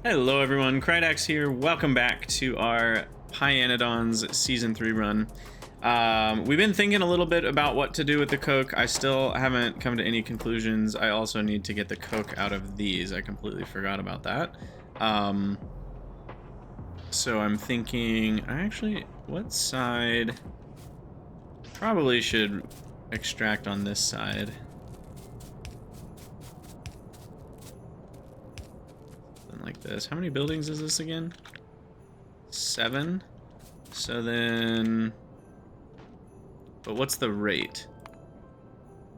Hello everyone, Krydax here. Welcome back to our pYanodon's Season 3 run. We've been thinking a little bit about what to do with the coke. I still haven't come to any conclusions. I also need to get the coke out of these. I completely forgot about that. So I'm thinking, what side? Probably should extract on this side. Like this. How many buildings is this again? 7. So then, but what's the rate?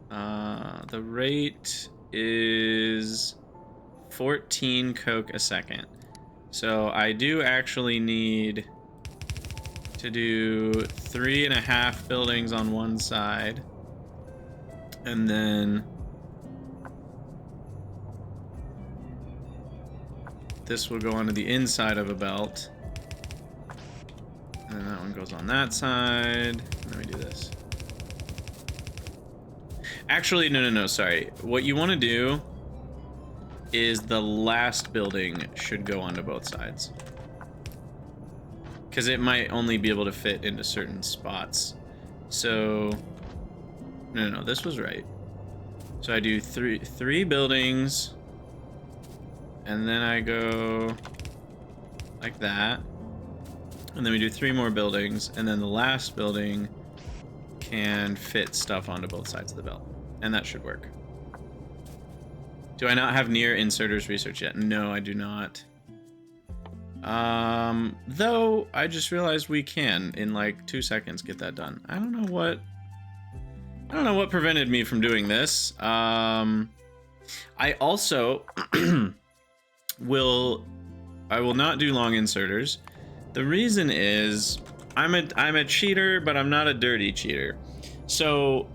The rate is 14 coke a second. So I do actually need to do 3.5 buildings on one side, and then this will go onto the inside of a belt. And then that one goes on that side. Let me do this. Actually, no, sorry. What you want to do is the last building should go onto both sides, because it might only be able to fit into certain spots. So, no, this was right. So I do three buildings, and then I go like that, and then we do 3 more buildings, and then the last building can fit stuff onto both sides of the belt, and that should work. Do I not have near inserters research yet? No, I do not. Though I just realized we can in like 2 seconds get that done. I don't know what prevented me from doing this. I also I will not do long inserters. The reason is I'm a cheater, but I'm not a dirty cheater. So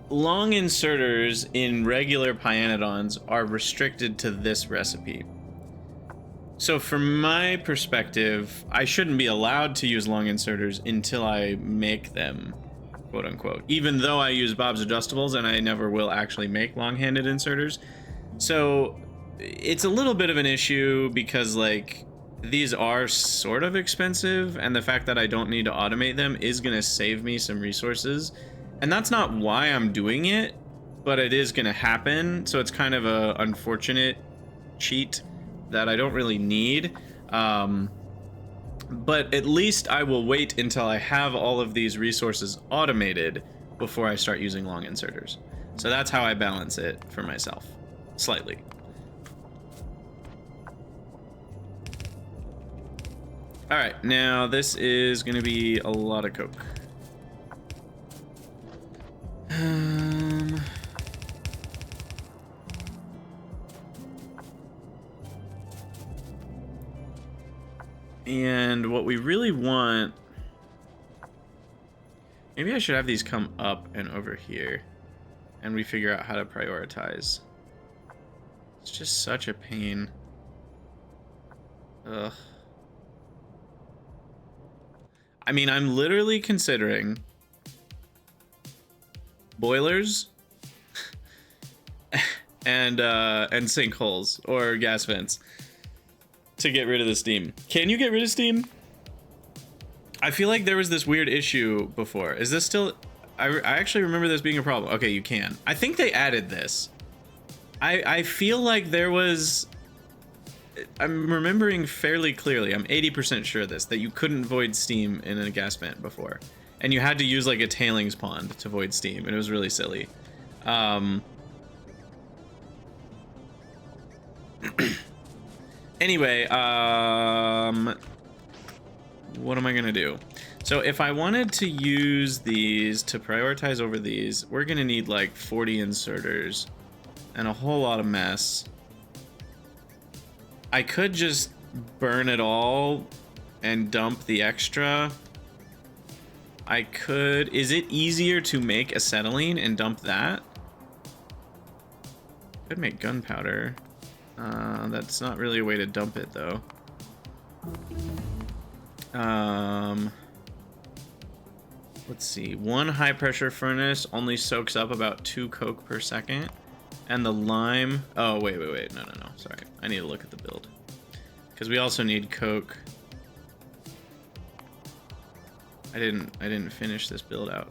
long inserters in regular pYanodon's are restricted to this recipe. So from my perspective, I shouldn't be allowed to use long inserters until I make them, quote unquote, even though I use Bob's Adjustables and I never will actually make long-handed inserters. So it's a little bit of an issue because like these are sort of expensive, and the fact that I don't need to automate them is going to save me some resources. And that's not why I'm doing it, but it is going to happen. So it's kind of a unfortunate cheat that I don't really need. But at least I will wait until I have all of these resources automated before I start using long inserters. So that's how I balance it for myself, slightly. All right, now this is going to be a lot of coke. And what we really want, maybe I should have these come up and over here, and we figure out how to prioritize. It's just such a pain. Ugh. I mean, I'm literally considering boilers and sinkholes or gas vents to get rid of the steam. Can you get rid of steam? I feel like there was this weird issue before. Is this still... I actually remember this being a problem. Okay, you can. I think they added this. I feel like there was... I'm remembering fairly clearly, I'm 80% sure of this, that you couldn't void steam in a gas vent before. And you had to use like a tailings pond to void steam, and it was really silly. Anyway, what am I gonna do? So if I wanted to use these to prioritize over these, we're gonna need like 40 inserters and a whole lot of mess. I could just burn it all and dump the extra. I could... Is it easier to make acetylene and dump that? Could make gunpowder. That's not really a way to dump it, though. Let's see. One high-pressure furnace only soaks up about 2 coke per second. And the lime... Oh, wait. No. Sorry. I need to look at the build. Because we also need coke. I didn't finish this build out.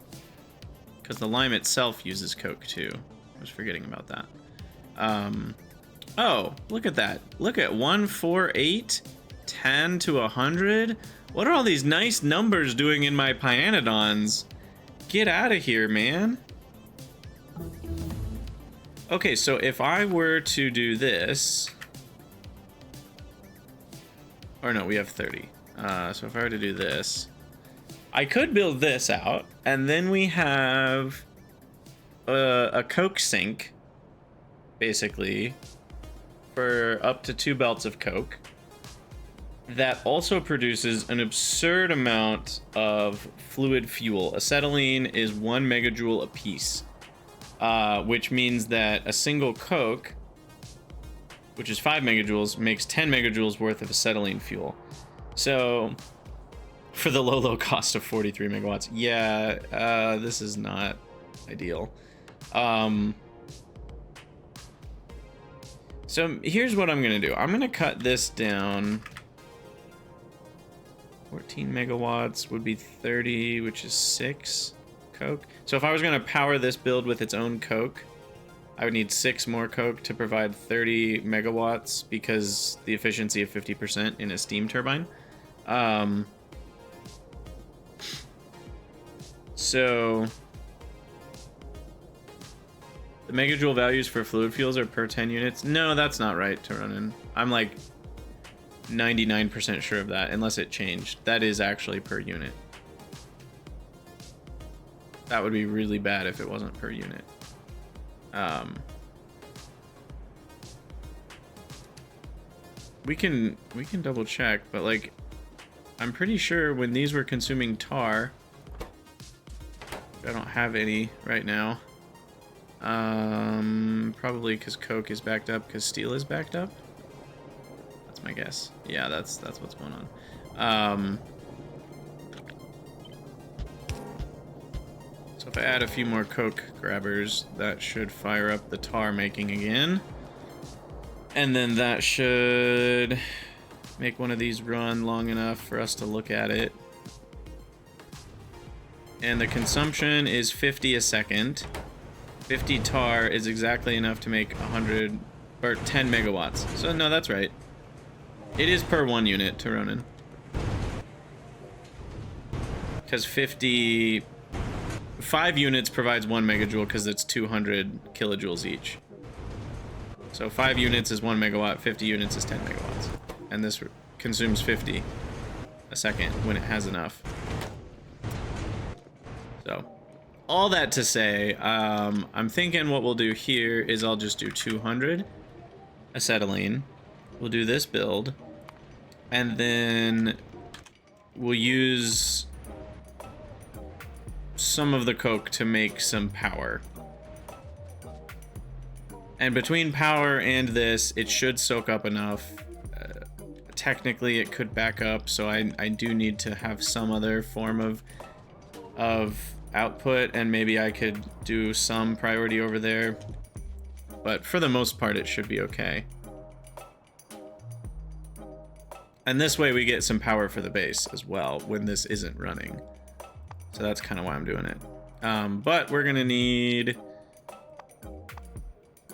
Because the lime itself uses coke too. I was forgetting about that. Oh, look at that. Look at 1, 4, 8, 10 to 100. What are all these nice numbers doing in my pYanodon's? Get out of here, man. Okay, so if I were to do this, or no, we have 30. So if I were to do this, I could build this out, and then we have a coke sink, basically, for up to 2 belts of coke. That also produces an absurd amount of fluid fuel. Acetylene is 1 megajoule apiece, which means that a single coke, which is 5 megajoules, makes 10 megajoules worth of acetylene fuel. So, for the low cost of 43 megawatts, yeah, this is not ideal. So here's what I'm gonna do. I'm gonna cut this down. 14 megawatts would be 30, which is 6 coke. So if I was gonna power this build with its own coke, I would need 6 more coke to provide 30 megawatts because the efficiency of 50% in a steam turbine. So the megajoule values for fluid fuels are per 10 units. No, that's not right to run in. I'm like 99% sure of that, unless it changed. That is actually per unit. That would be really bad if it wasn't per unit. We can double check, but like, I'm pretty sure when these were consuming tar, I don't have any right now. Probably because coke is backed up, because steel is backed up. That's my guess. Yeah, that's what's going on. So if I add a few more coke grabbers, that should fire up the tar making again. And then that should make one of these run long enough for us to look at it. And the consumption is 50 a second. 50 tar is exactly enough to make 100 or 10 megawatts. So no, that's right. It is per 1 unit to Ronin. Because 5 units provides 1 megajoule because it's 200 kilojoules each. So 5 units is 1 megawatt, 50 units is 10 megawatts. And this consumes 50 a second when it has enough. So, all that to say, I'm thinking what we'll do here is I'll just do 200 acetylene. We'll do this build, and then we'll use some of the coke to make some power. And between power and this, it should soak up enough. Technically, it could back up, so I do need to have some other form of output, and maybe I could do some priority over there. But for the most part, it should be okay. And this way we get some power for the base as well when this isn't running. So that's kind of why I'm doing it. But we're gonna need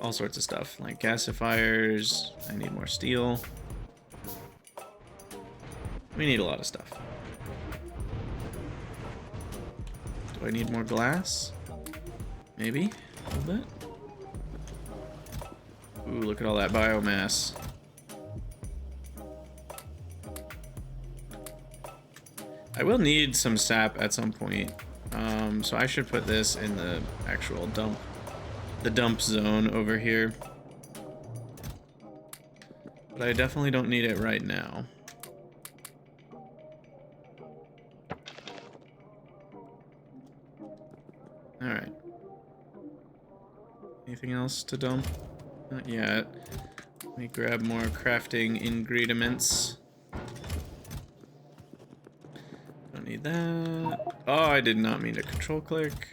all sorts of stuff, like gasifiers. I need more steel. We need a lot of stuff. Do I need more glass? Maybe a little bit. Ooh, look at all that biomass. I will need some sap at some point, so I should put this in the actual dump zone over here. But I definitely don't need it right now. Alright. Anything else to dump? Not yet. Let me grab more crafting ingredients. Don't need that. Oh, I did not mean to control click.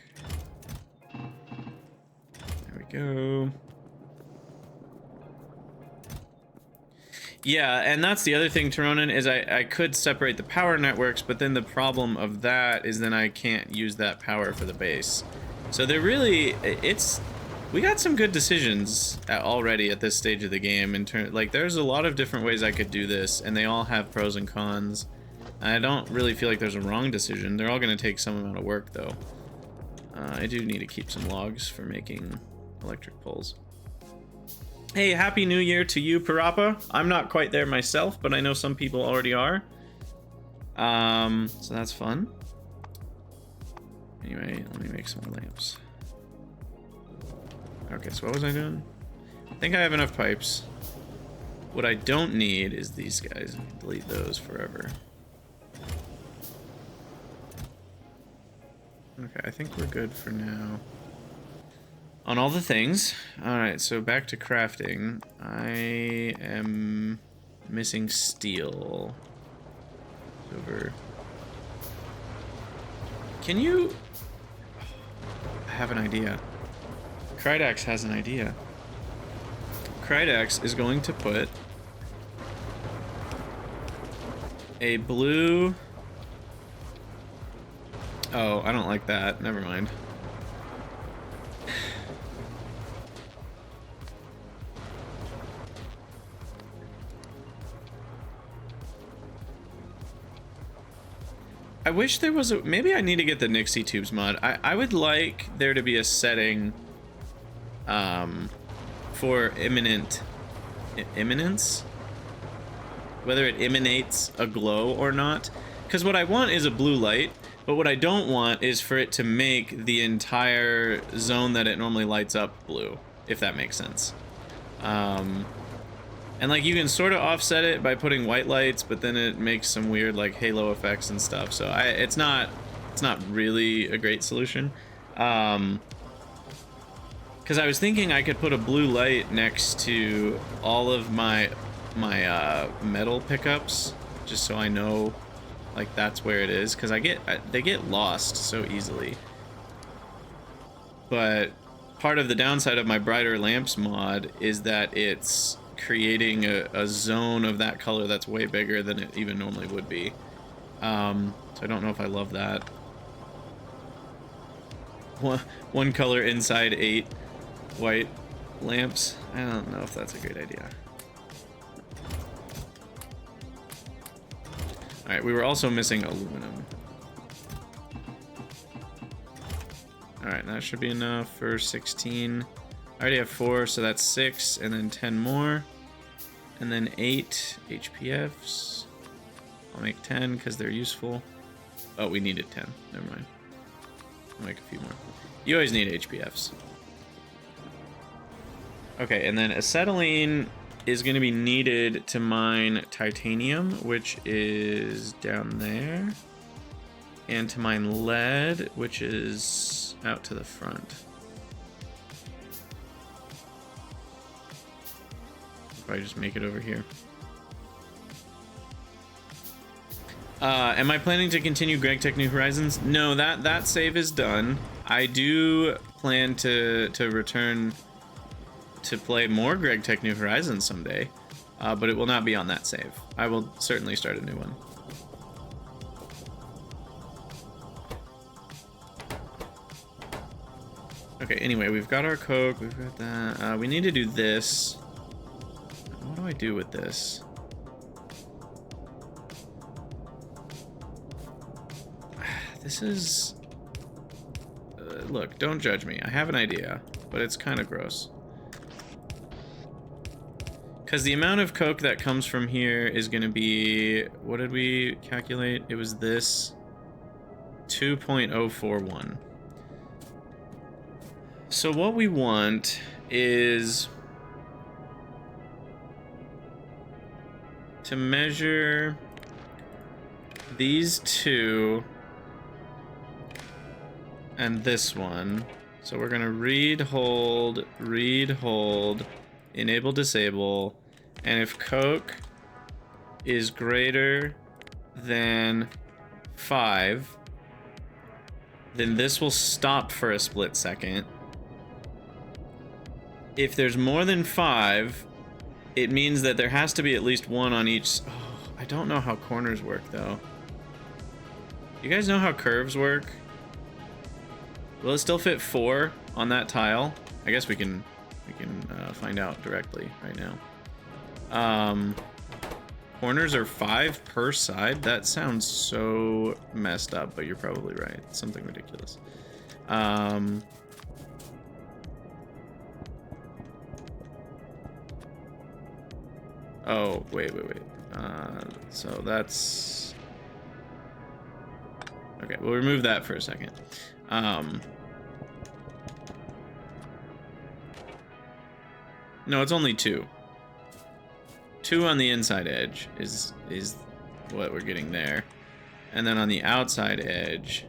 There we go. Yeah, and that's the other thing, Roarin, is I could separate the power networks, but then the problem of that is then I can't use that power for the base. So they're really, we got some good decisions already at this stage of the game. Like, there's a lot of different ways I could do this, and they all have pros and cons. I don't really feel like there's a wrong decision. They're all going to take some amount of work, though. I do need to keep some logs for making electric poles. Hey, Happy New Year to you, Parappa. I'm not quite there myself, but I know some people already are. So that's fun. Anyway, let me make some more lamps. Okay, so what was I doing? I think I have enough pipes. What I don't need is these guys. Delete those forever. Okay, I think we're good for now. On all the things. Alright, so back to crafting. I am missing steel. Over. Can you... I have an idea. Krydax has an idea. Krydax is going to put a blue... Oh, I don't like that. Never mind. I wish there was a... Maybe I need to get the Nixie Tubes mod. I would like there to be a setting for imminence? Whether it emanates a glow or not. Because what I want is a blue light, but what I don't want is for it to make the entire zone that it normally lights up blue, if that makes sense. And like you can sort of offset it by putting white lights, but then it makes some weird like halo effects and stuff. So it's not really a great solution. Because I was thinking I could put a blue light next to all of my metal pickups, just so I know like that's where it is. Because they get lost so easily. But part of the downside of my brighter lamps mod is that it's creating a zone of that color that's way bigger than it even normally would be. So I don't know if I love that. One color inside 8 white lamps. I don't know if that's a great idea. Alright, we were also missing aluminum. Alright, that should be enough for 16. I already have 4, so that's 6, and then 10 more. And then 8 HPFs. I'll make 10 because they're useful. Oh, we needed 10. Never mind. I'll make a few more. You always need HPFs. Okay, and then acetylene is going to be needed to mine titanium, which is down there. And to mine lead, which is out to the front. Probably just make it over here. Am I planning to continue Greg Tech New Horizons? No, that save is done. I do plan to return to play more Greg Tech New Horizons someday, but it will not be on that save. I will certainly start a new one. Okay, anyway, we've got our coke, we've got that. We need to do this. What do I do with this? This is... look, don't judge me. I have an idea, but it's kind of gross. Because the amount of coke that comes from here is going to be... What did we calculate? It was this. 2.041. So what we want is... to measure these two and this one. So we're gonna read, hold, enable, disable, and if coke is greater than 5, then this will stop for a split second. If there's more than 5, it means that there has to be at least one on each. Oh, I don't know how corners work though. You guys know how curves work? Will it still fit 4 on that tile? I guess we can find out directly right now. Corners are 5 per side. That sounds so messed up, but you're probably right. It's something ridiculous. Oh, wait. So that's... Okay, we'll remove that for a second. No, it's only 2. 2 on the inside edge is what we're getting there. And then on the outside edge,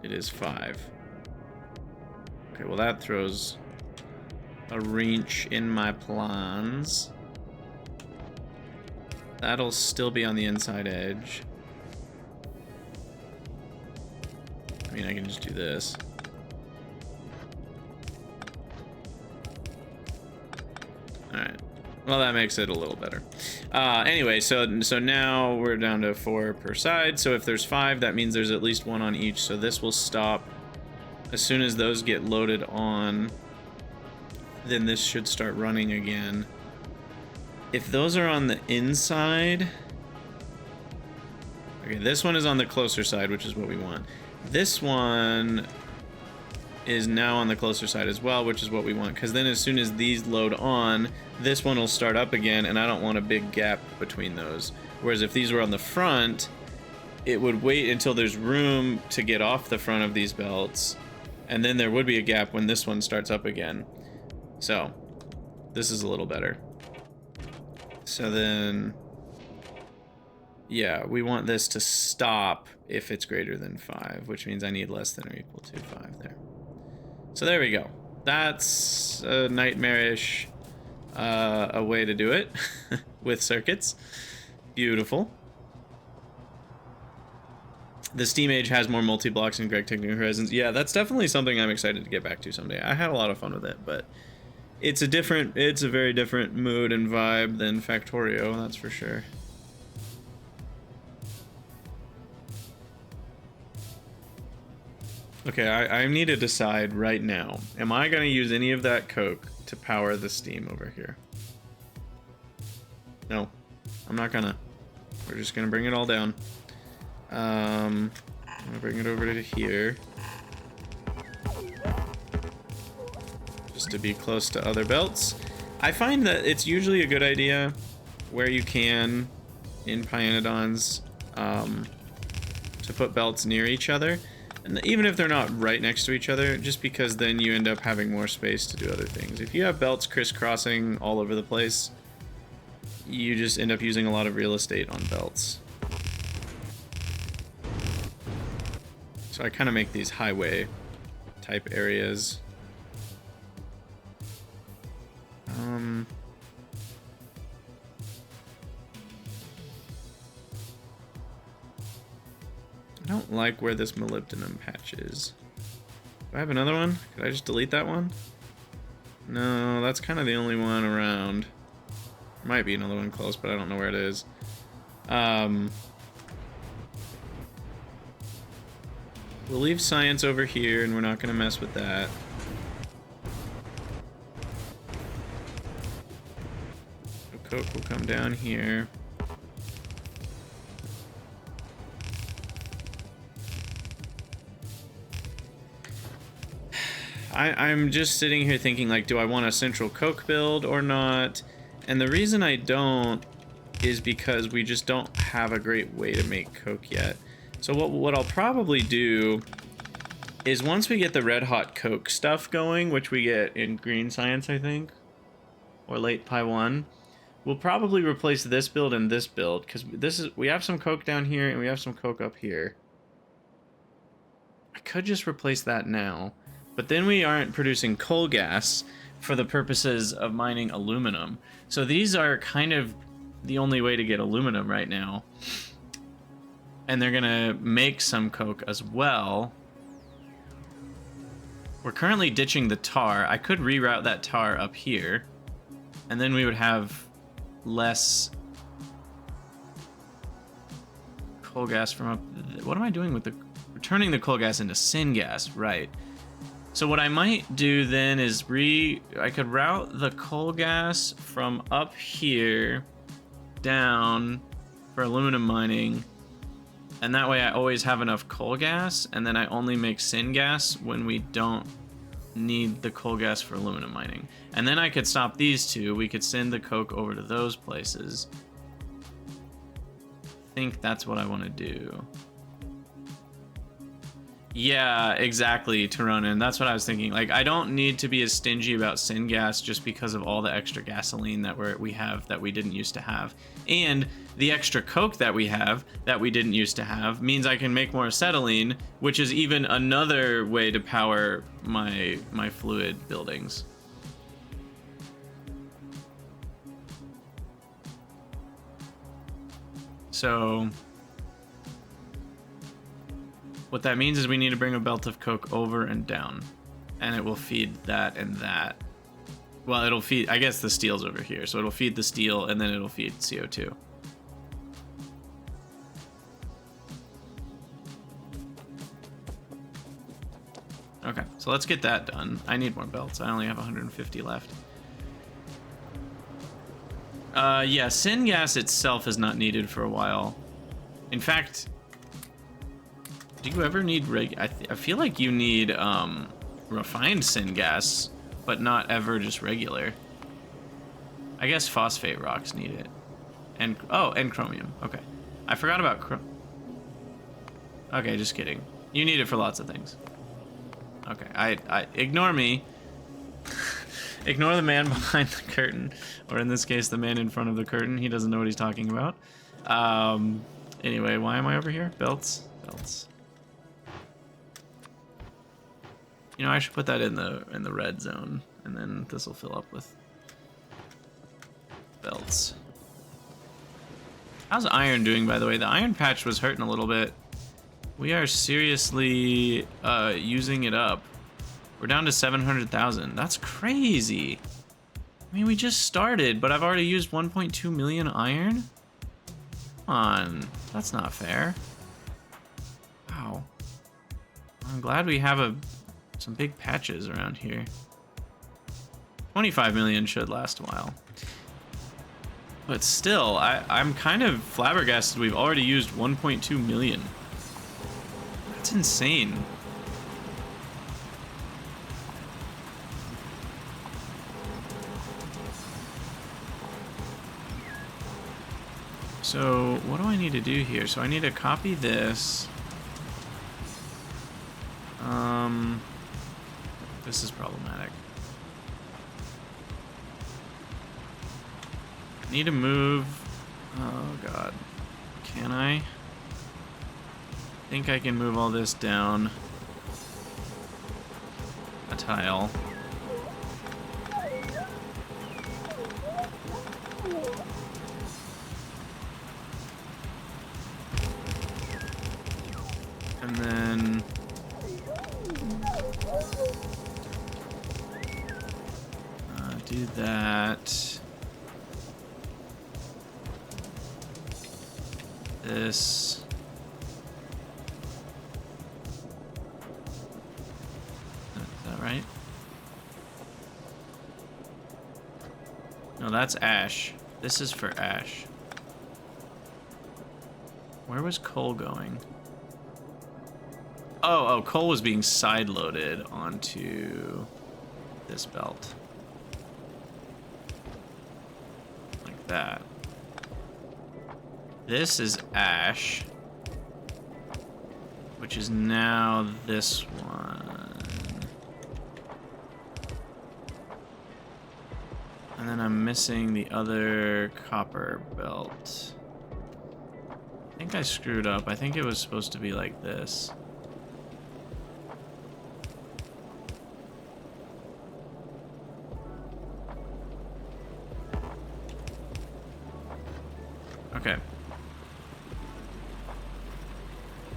it is 5. Okay, well that throws a wrench in my plans. That'll still be on the inside edge. I mean, I can just do this. Alright. Well, that makes it a little better. Anyway, so now we're down to 4 per side. So if there's 5, that means there's at least 1 on each. So this will stop as soon as those get loaded on. Then this should start running again. If those are on the inside... Okay, this one is on the closer side, which is what we want. This one is now on the closer side as well, which is what we want, because then as soon as these load on, this one will start up again, and I don't want a big gap between those. Whereas if these were on the front, it would wait until there's room to get off the front of these belts, and then there would be a gap when this one starts up again. So, this is a little better. So then, yeah, we want this to stop if it's greater than 5, which means I need less than or equal to 5 there. So there we go. That's a nightmarish a way to do it with circuits. Beautiful. The Steam Age has more multi-blocks in Greg Take New Horizons. Yeah, that's definitely something I'm excited to get back to someday. I had a lot of fun with it, but it's a very different mood and vibe than Factorio, that's for sure. Okay, I need to decide right now. Am I going to use any of that coke to power the steam over here? No, I'm not gonna. We're just gonna bring it all down. I'm gonna bring it over to here. Just to be close to other belts. I find that it's usually a good idea where you can in pYanodon's to put belts near each other. And even if they're not right next to each other, just because then you end up having more space to do other things. If you have belts crisscrossing all over the place, you just end up using a lot of real estate on belts. So I kind of make these highway type areas. I don't like where this molybdenum patch is. Do I have another one? Could I just delete that one? No, that's kind of the only one around. There might be another one close, but I don't know where it is. We'll leave science over here, and we're not going to mess with that. So coke will come down here. I'm just sitting here thinking, like, do I want a central coke build or not? And the reason I don't is because we just don't have a great way to make coke yet. So what I'll probably do is once we get the red hot coke stuff going, which we get in green science, I think, or late Pi 1, we'll probably replace this build and this build, because we have some coke down here and we have some coke up here. I could just replace that now. But then we aren't producing coal gas for the purposes of mining aluminum. So these are kind of the only way to get aluminum right now. And they're gonna make some coke as well. We're currently ditching the tar. I could reroute that tar up here, and then we would have less coal gas from up. What am I doing with the... We're turning the coal gas into syngas, right. So what I might do then is I could route the coal gas from up here down for aluminum mining, and that way I always have enough coal gas, and then I only make syngas when we don't need the coal gas for aluminum mining. And then I could stop these two. We could send the coke over to those places. I think that's what I want to do. Yeah, exactly, Roarin. That's what I was thinking. Like, I don't need to be as stingy about syngas just because of all the extra gasoline that we have that we didn't used to have. And the extra coke that we have that we didn't used to have means I can make more acetylene, which is even another way to power my fluid buildings. So what that means is we need to bring a belt of coke over and down, and it will feed that and that. Well, it'll feed, I guess the steel's over here, so it'll feed the steel and then it'll feed CO2. Okay, so let's get that done. I need more belts. I only have 150 left. Yeah, syngas itself is not needed for a while. In fact, do you ever need I feel like you need refined syngas, but not ever just regular. I guess phosphate rocks need it. And and chromium. Okay. I forgot about Okay, just kidding. You need it for lots of things. Okay, I ignore me. Ignore the man behind the curtain, or in this case, the man in front of the curtain. He doesn't know what he's talking about. Anyway, why am I over here? Belts. You know, I should put that in the red zone, and then this will fill up with belts. How's iron doing, by the way? The iron patch was hurting a little bit. We are seriously using it up. We're down to 700,000. That's crazy. I mean, we just started, but I've already used 1.2 million iron? Come on, that's not fair. Wow. I'm glad we have some big patches around here. 25 million should last a while. But still, I'm kind of flabbergasted we've already used 1.2 million. That's insane. So what do I need to do here? So I need to copy this. This is problematic. Need to move. Oh god. Can I? Think I can move all this down a tile. And then do that. This. Is that right? No, that's ash. This is for ash. Where was coal going? Oh, coal was being side-loaded onto this belt. Like that. This is ash, which is now this one. And then I'm missing the other copper belt. I think I screwed up. I think it was supposed to be like this. Okay.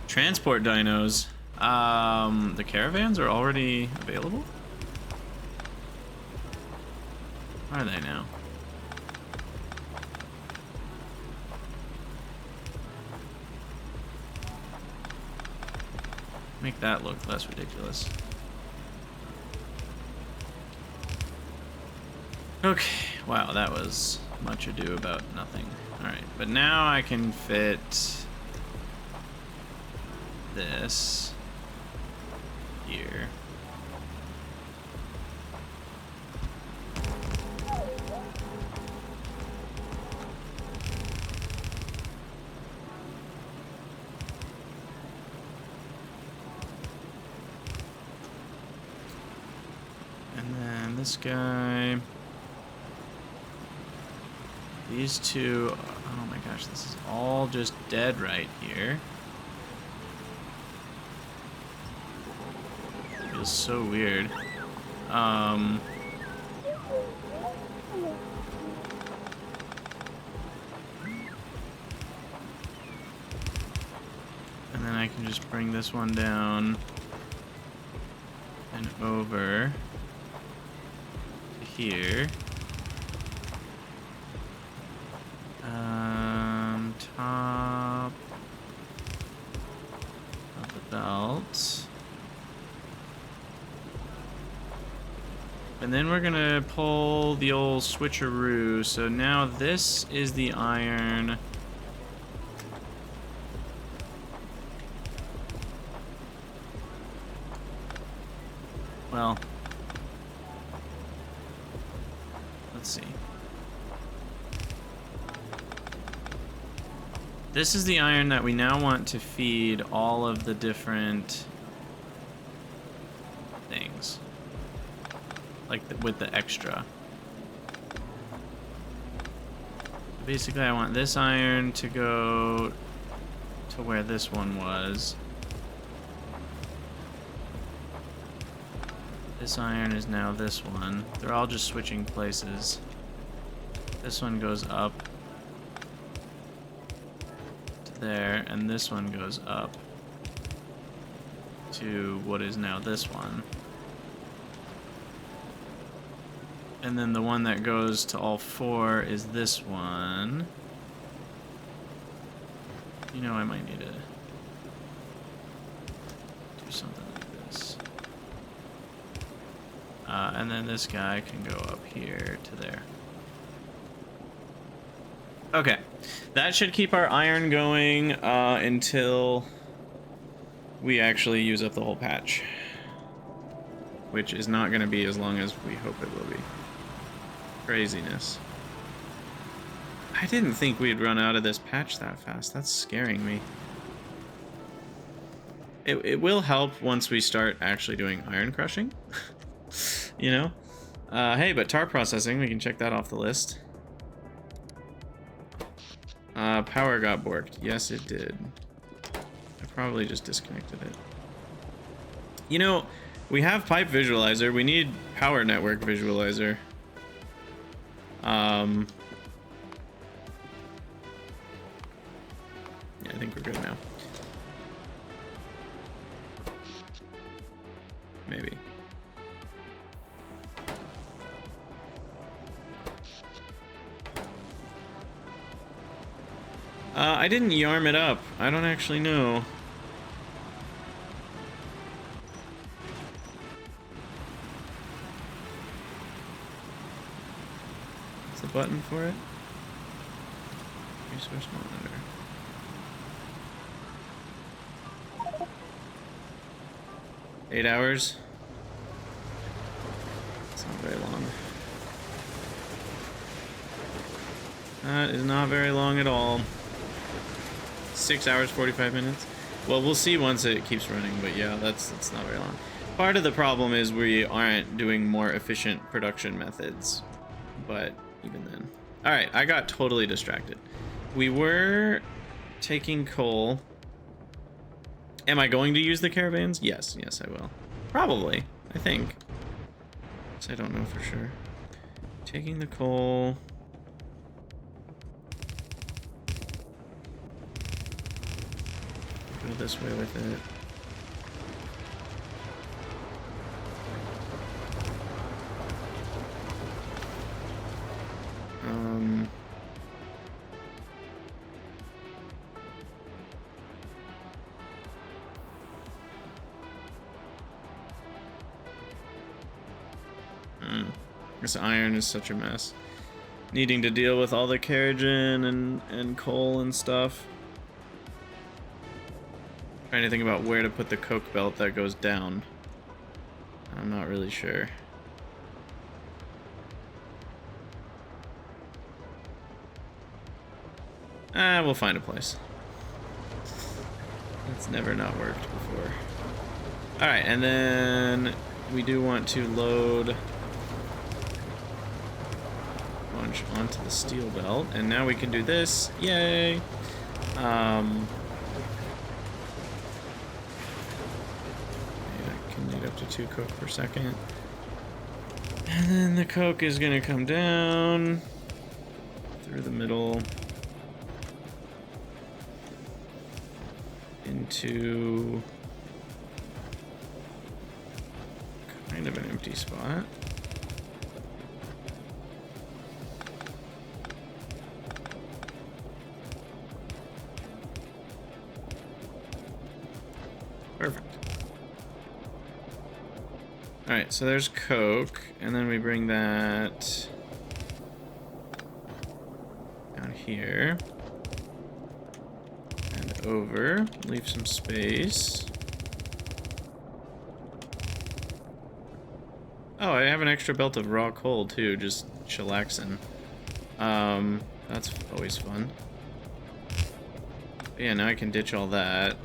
Transport dinos. The caravans are already available? Are they now? Make that look less ridiculous. Okay, wow, that was much ado about nothing. Alright, but now I can fit this here. And then this guy. These two, oh my gosh, this is all just dead right here. Feels so weird. And then I can just bring this one down and over to here. Top of the belt. And then we're gonna pull the old switcheroo. So now this is the iron. Well, let's see. This is the iron that we now want to feed all of the different things. Like with the extra. Basically, I want this iron to go to where this one was. This iron is now this one. They're all just switching places. This one goes up to there, and this one goes up to what is now this one. And then the one that goes to all four is this one. You know, I might need to do something like this. And then this guy can go up here to there. Okay, that should keep our iron going until we actually use up the whole patch. Which is not going to be as long as we hope it will be. Craziness. I didn't think we'd run out of this patch that fast. That's scaring me. It will help once we start actually doing iron crushing. You know? Hey, but tar processing, we can check that off the list. Power got borked. Yes, it did. I probably just disconnected it. You know, we have pipe visualizer. We need power network visualizer. Yeah, I think we're good now. Maybe. I didn't yarm it up. I don't actually know. What's the button for it? Resource monitor. Eight hours. It's not very long. That is not very long at all. 6 hours, 45 minutes. Well, we'll see once it keeps running, but yeah, that's not very long. Part of the problem is we aren't doing more efficient production methods, but even then. All right, I got totally distracted. We were taking coal. Am I going to use the caravans? Yes, yes, I will. Probably, I think. I don't know for sure. Taking the coal. Go this way with it. This iron is such a mess. Needing to deal with all the keratin and coal and stuff. Trying to think about where to put the coke belt that goes down. I'm not really sure. We'll find a place. It's never not worked before. Alright, and then we do want to load onto the steel belt, and now we can do this. Yay! Can need up to 2 coke per second. And then the coke is gonna come down through the middle into kind of an empty spot. Perfect. Alright, so there's coke, and then we bring that down here and over, leave some space. Oh, I have an extra belt of raw coal too, just chillaxing. That's always fun. But yeah, now I can ditch all that.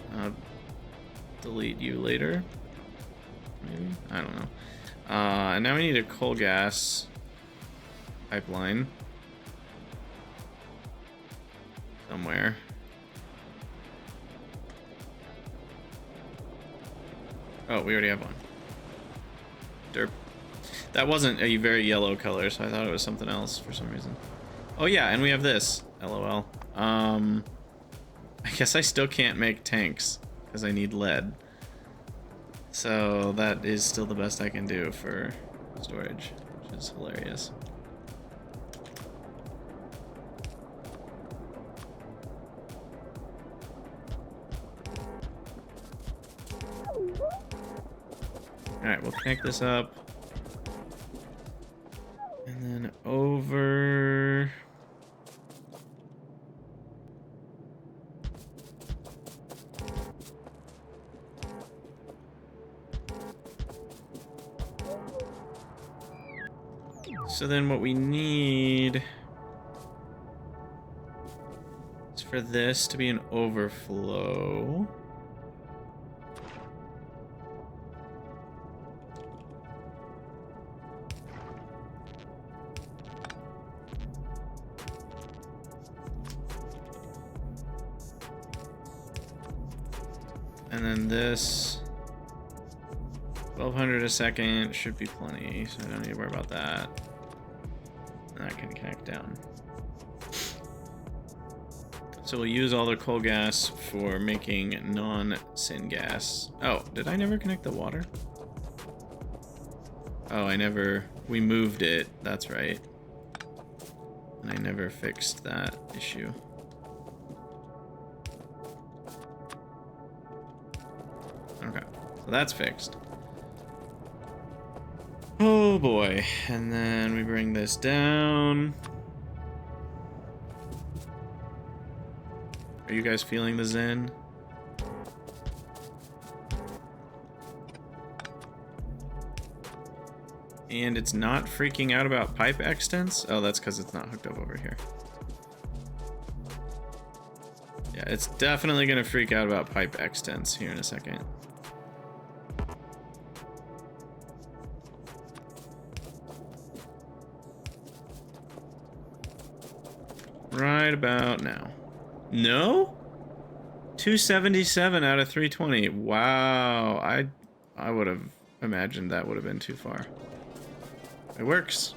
Delete you later. Maybe? I don't know. And now we need a coal gas pipeline somewhere. Oh, we already have one. Derp. That wasn't a very yellow color, so I thought it was something else for some reason. Oh yeah, and we have this. LOL. I guess I still can't make tanks because I need lead. So that is still the best I can do for storage, which is hilarious. Alright, we'll connect this up. And then over... So then what we need is for this to be an overflow. And then this 1200 a second should be plenty, so I don't need to worry about that. And that can connect down. So we'll use all the coal gas for making non-syn gas. Oh, did I never connect the water? Oh, we moved it, that's right. And I never fixed that issue. Okay, so that's fixed. Oh boy, and then we bring this down. Are you guys feeling the zen? And it's not freaking out about pipe extents? Oh, that's because it's not hooked up over here. Yeah, it's definitely gonna freak out about pipe extents here in a second. Right about now. No? 277 out of 320. Wow. I would have imagined that would have been too far. It works.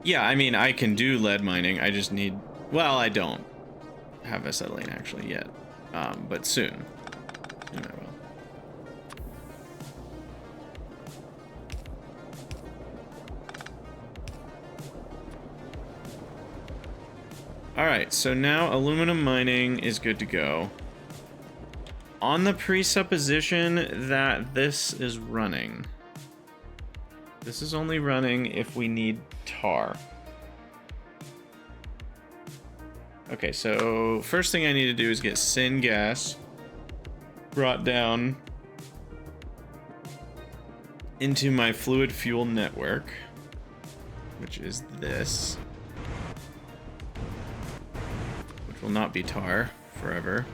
Yeah, I mean, I can do lead mining. I just need... Well, I don't have acetylene actually yet. But soon. Soon I will. Alright, so now aluminum mining is good to go. On the presupposition that this is running. This is only running if we need tar. Okay, so first thing I need to do is get syngas brought down into my fluid fuel network, which is this, which will not be tar forever.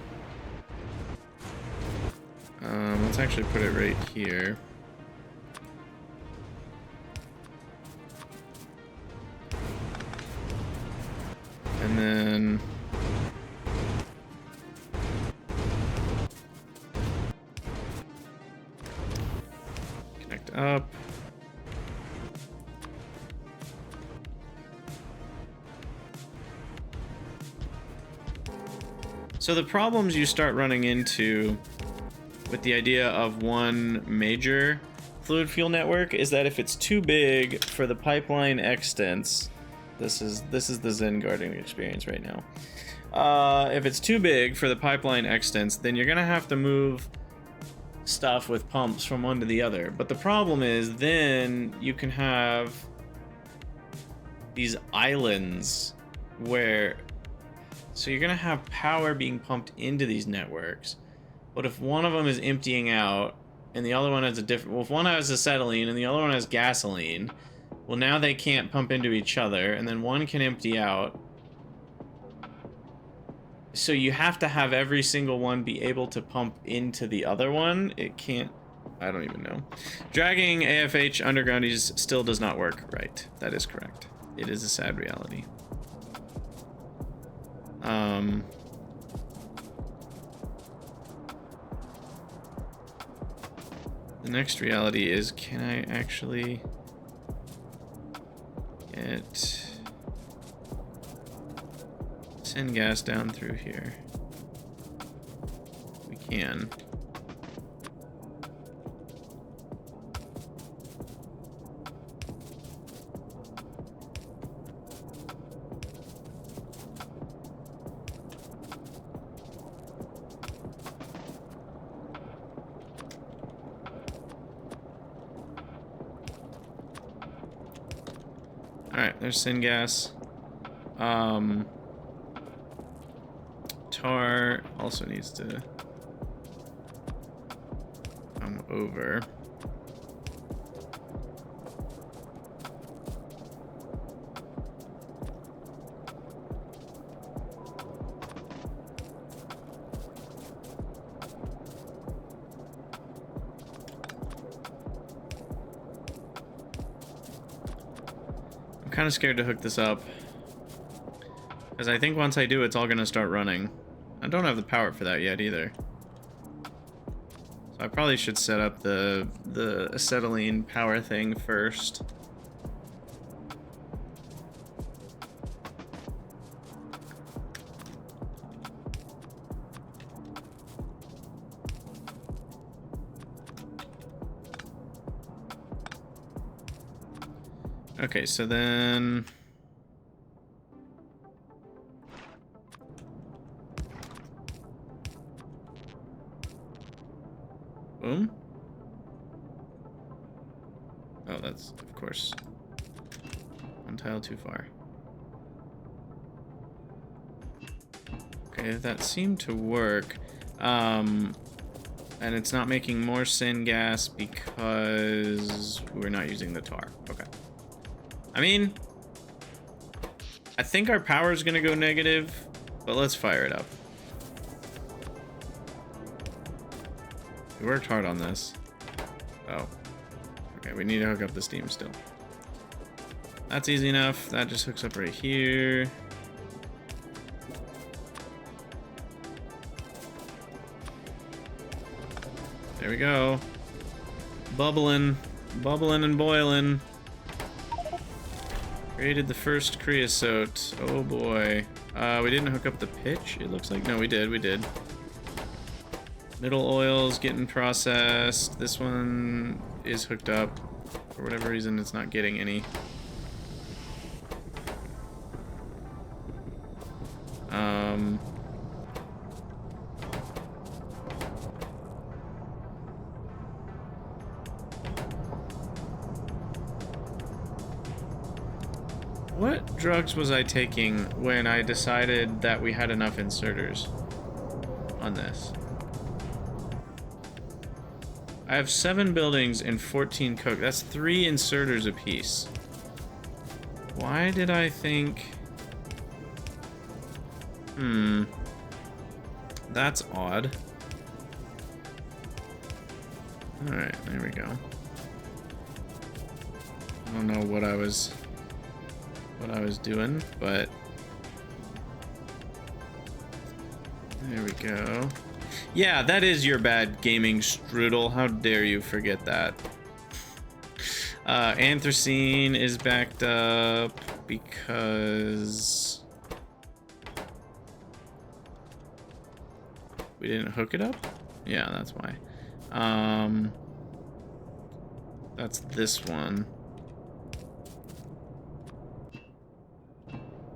Let's actually put it right here. And then connect up. So the problems you start running into with the idea of one major fluid fuel network is that if it's too big for the pipeline extents, this is the Zen gardening experience right now. If it's too big for the pipeline extents, then you're gonna have to move stuff with pumps from one to the other. But the problem is then you can have these islands where, so you're gonna have power being pumped into these networks. But if one of them is emptying out and the other one has a different, well, if one has acetylene and the other one has gasoline, well, now they can't pump into each other, and then one can empty out. So you have to have every single one be able to pump into the other one. It can't, I don't even know. Dragging AFH undergroundies still does not work. Right, that is correct. It is a sad reality. The next reality is, can I actually send gas down through here? We can. Alright, there's syngas. Tar also needs to come over. I'm kind of scared to hook this up, because I think once I do, it's all going to start running. I don't have the power for that yet either. So I probably should set up the acetylene power thing first. Okay, so then boom. Oh, that's of course one tile too far. Okay, that seemed to work. And it's not making more syngas because we're not using the tar. Okay. I mean, I think our power is going to go negative, but let's fire it up. We worked hard on this. Oh. Okay, we need to hook up the steam still. That's easy enough. That just hooks up right here. There we go. Bubbling. Bubbling and boiling. Created the first creosote. Oh boy. We didn't hook up the pitch, it looks like. No, we did, we did. Middle oil's getting processed. This one is hooked up. For whatever reason, it's not getting any. What drugs was I taking when I decided that we had enough inserters on this? I have 7 buildings and 14 coke. That's 3 inserters apiece. Why did I think... That's odd. Alright, there we go. I don't know what I was doing, but there we go. Yeah, that is your bad, gaming strudel. How dare you forget that. Anthracene is backed up because we didn't hook it up? Yeah, that's why. That's this one.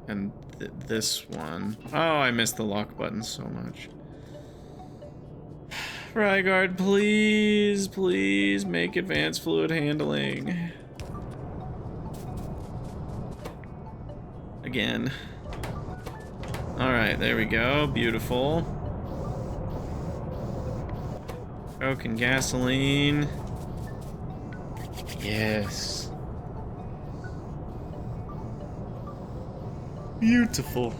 And this one. Oh, I missed the lock button so much. Ryguard, please, please make advanced fluid handling. Again. Alright, there we go. Beautiful. Coke and gasoline. Yes. Beautiful.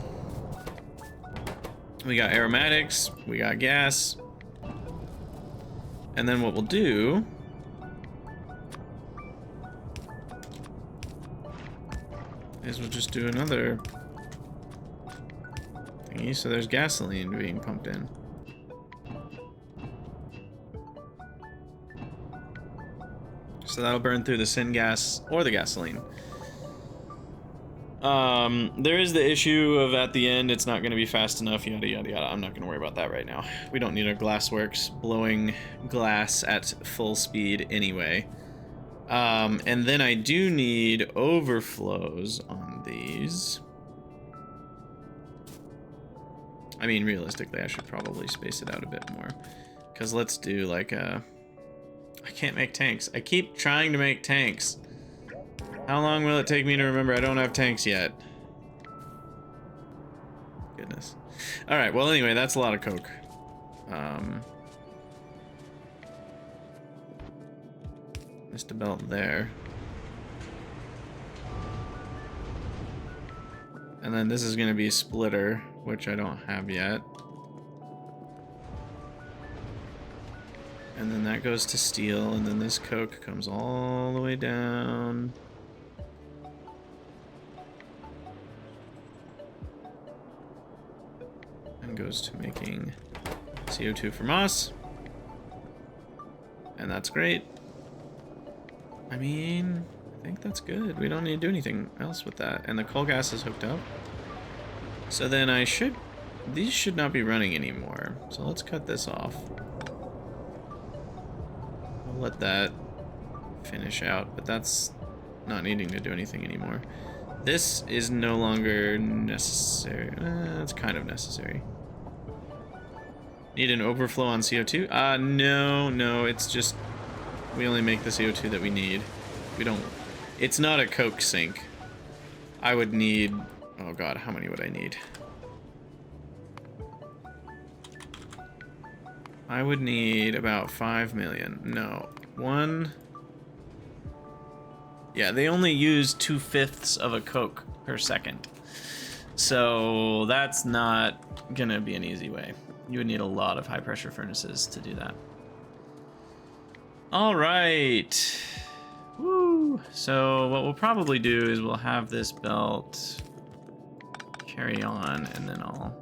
We got aromatics, we got gas. And then what we'll do is we'll just do another thingy. So there's gasoline being pumped in. So that'll burn through the syngas or the gasoline. There is the issue of at the end it's not going to be fast enough, yada yada yada. I'm not going to worry about that right now. We don't need our glassworks blowing glass at full speed anyway. And then I do need overflows on these. I mean, realistically, I should probably space it out a bit more. Because let's do like a... I can't make tanks. I keep trying to make tanks. How long will it take me to remember I don't have tanks yet? Goodness. Alright, well anyway, that's a lot of coke. Missed a belt there. And then this is going to be a splitter, which I don't have yet. And then that goes to steel, and then this coke comes all the way down. And goes to making CO2 for moss. And that's great. I mean, I think that's good. We don't need to do anything else with that. And the coal gas is hooked up. So then these should not be running anymore. So let's cut this off. I'll let that finish out, but that's not needing to do anything anymore. This is no longer necessary. It's kind of necessary. Need an overflow on CO2? No, it's just we only make the CO2 that we need. We don't... It's not a coke sink. I would need... Oh god, how many would I need? I would need about 5 million. No. 1... Yeah, they only use 2/5 of a coke per second. So that's not gonna be an easy way. You would need a lot of high pressure furnaces to do that. All right. Woo. So what we'll probably do is we'll have this belt carry on, and then I'll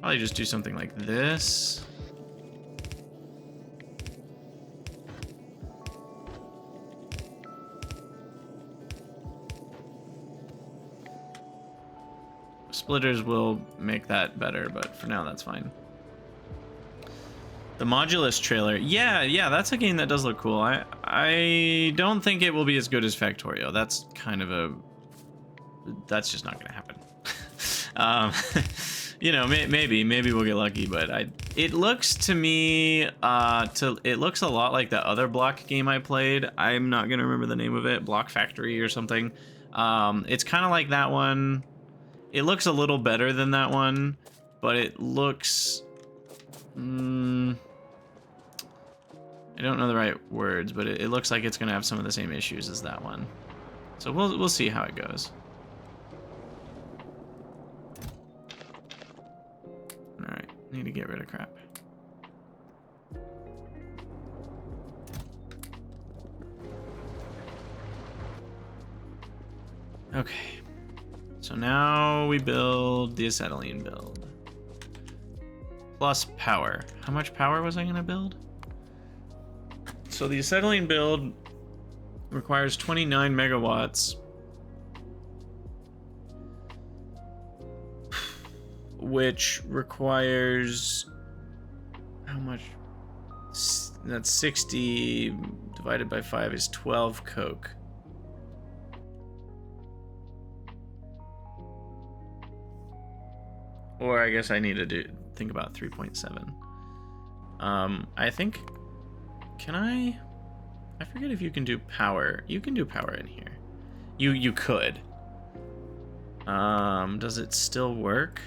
probably just do something like this. Splitters will make that better, but for now that's fine. The Modulus trailer. Yeah, that's a game that does look cool. I don't think it will be as good as Factorio. That's kind of a... That's just not going to happen. You know, maybe we'll get lucky, but it looks to me, it looks a lot like the other block game I played. I'm not gonna remember the name of it, Block Factory or something. It's kind of like that one. It looks a little better than that one, but it looks, I don't know the right words, but it looks like it's gonna have some of the same issues as that one. So we'll see how it goes. All right, need to get rid of crap. Okay, so now we build the acetylene build. Plus power. How much power was I gonna build? So the acetylene build requires 29 megawatts, which requires how much? That's 60 divided by 5 is 12 coke. Or I guess I need to think about 3.7. I think, can I forget if you can do power. You can do power in here. You could. Does it still work?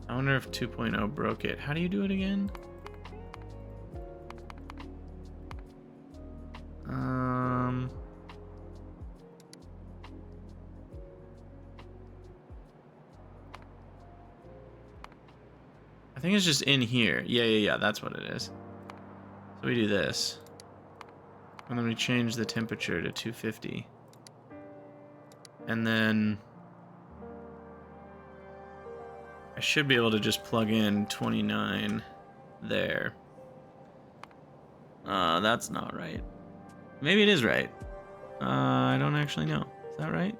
I wonder if 2.0 broke it. How do you do it again? I think it's just in here. Yeah, that's what it is. So we do this. And then we change the temperature to 250. And then I should be able to just plug in 29 there. That's not right. Maybe it is right. I don't actually know. Is that right?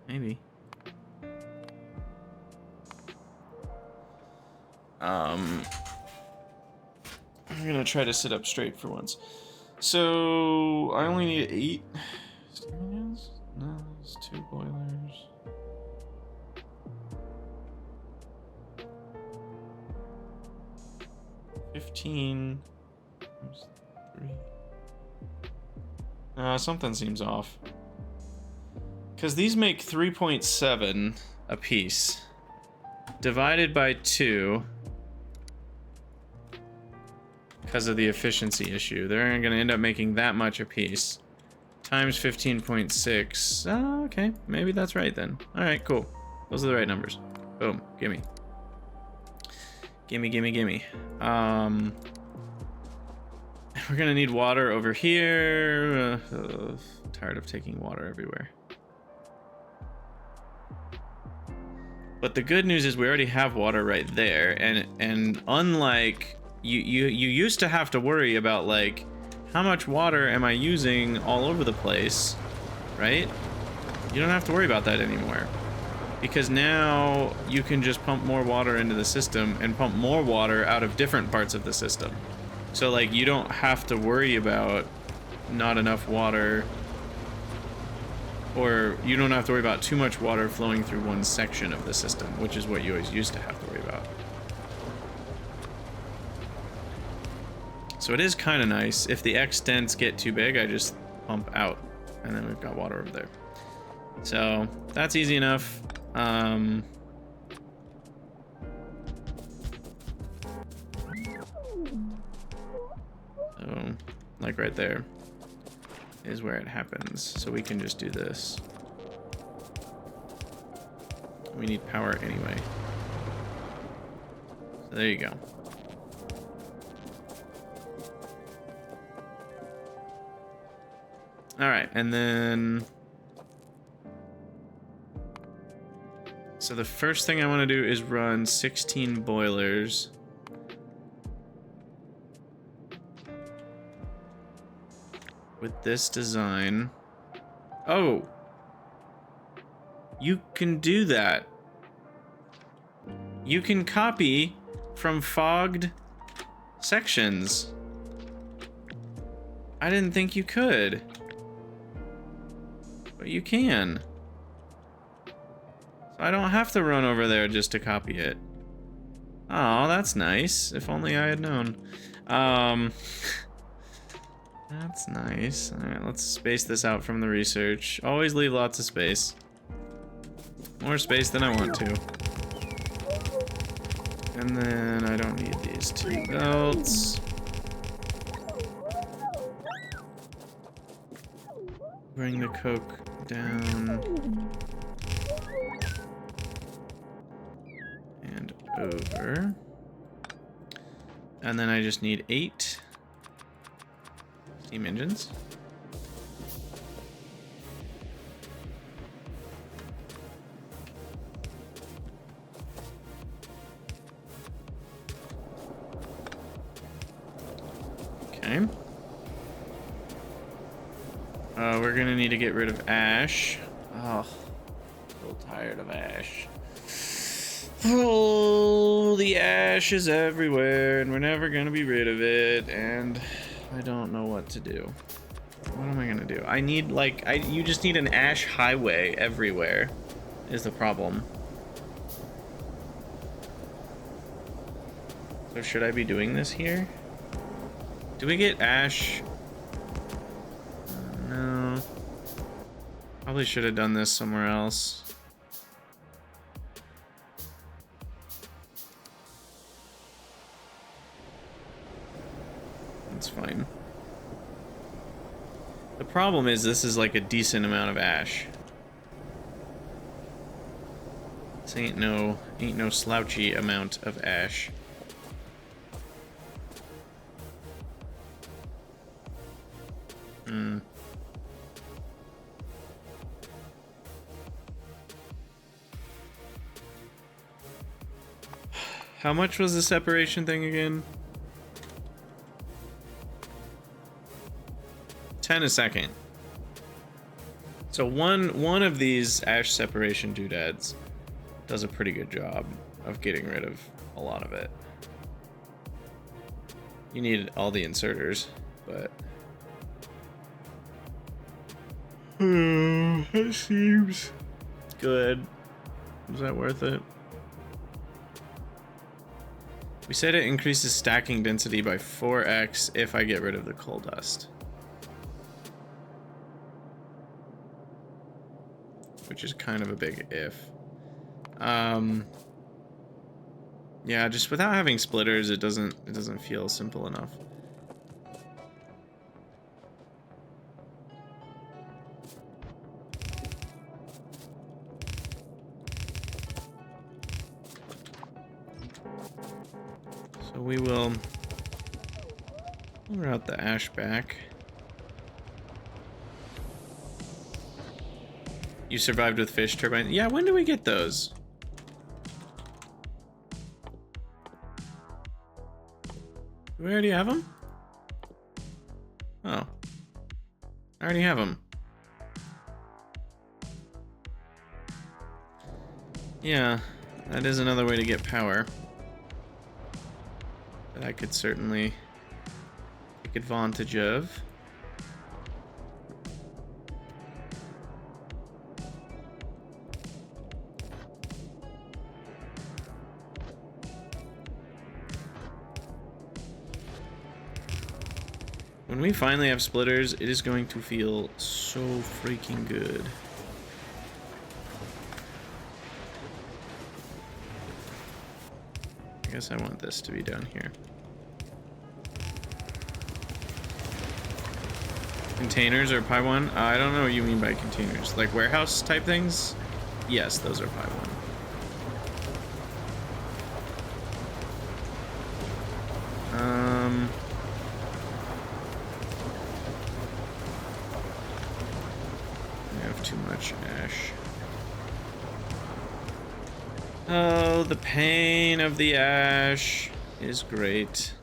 Maybe. I'm gonna try to sit up straight for once. So I only need 8 steam fans? No, it's 2 boilers. $15 3. Something seems off. Because these make 3.7 a piece. Divided by 2. Because of the efficiency issue. They're going to end up making that much a piece. Times 15.6. Oh, okay. Maybe that's right then. Alright, cool. Those are the right numbers. Boom. Gimme. Gimme. We're gonna need water over here. Tired of taking water everywhere. But the good news is we already have water right there, and unlike you used to have to worry about like how much water am I using all over the place, right? You don't have to worry about that anymore. Because now you can just pump more water into the system and pump more water out of different parts of the system. So like you don't have to worry about not enough water, or you don't have to worry about too much water flowing through one section of the system, which is what you always used to have to worry about. So it is kind of nice. If the extents get too big, I just pump out and then we've got water over there. So that's easy enough. So, like right there is where it happens. So we can just do this. We need power anyway. So there you go. All right, and then so the first thing I want to do is run 16 boilers. With this design. Oh, you can do that. You can copy from fogged sections. I didn't think you could. But you can. So I don't have to run over there just to copy it. Oh, that's nice. If only I had known. That's nice. Alright, let's space this out from the research. Always leave lots of space. More space than I want to. And then I don't need these two belts. Bring the Coke down. And over. And then I just need 8 steam engines. Okay. We're gonna need to get rid of ash. Oh, so tired of ash. Oh, the ash is everywhere, and we're never gonna be rid of it, and I don't know what to do. What am I gonna do? I need, like, you just need an ash highway everywhere, is the problem. So should I be doing this here? Do we get ash? No. Probably should have done this somewhere else. That's fine. The problem is this is like a decent amount of ash. This ain't no slouchy amount of ash. How much was the separation thing again? 10 a second. So one of these ash separation doodads does a pretty good job of getting rid of a lot of it. You need all the inserters, but that seems good. Is that worth it? We said it increases stacking density by 4x if I get rid of the coal dust. Which is kind of a big if. Yeah, just without having splitters, it doesn't feel simple enough. So we will route the ash back. You survived with fish turbines. Yeah, when do we get those? Do we already have them? Oh. I already have them. Yeah, that is another way to get power that I could certainly take advantage of. When we finally have splitters, it is going to feel so freaking good. I guess I want this to be down here. Containers are Pi 1? I don't know what you mean by containers. Like warehouse type things? Yes, those are Pi 1. I have too much ash. Oh, the pain of the ash is great.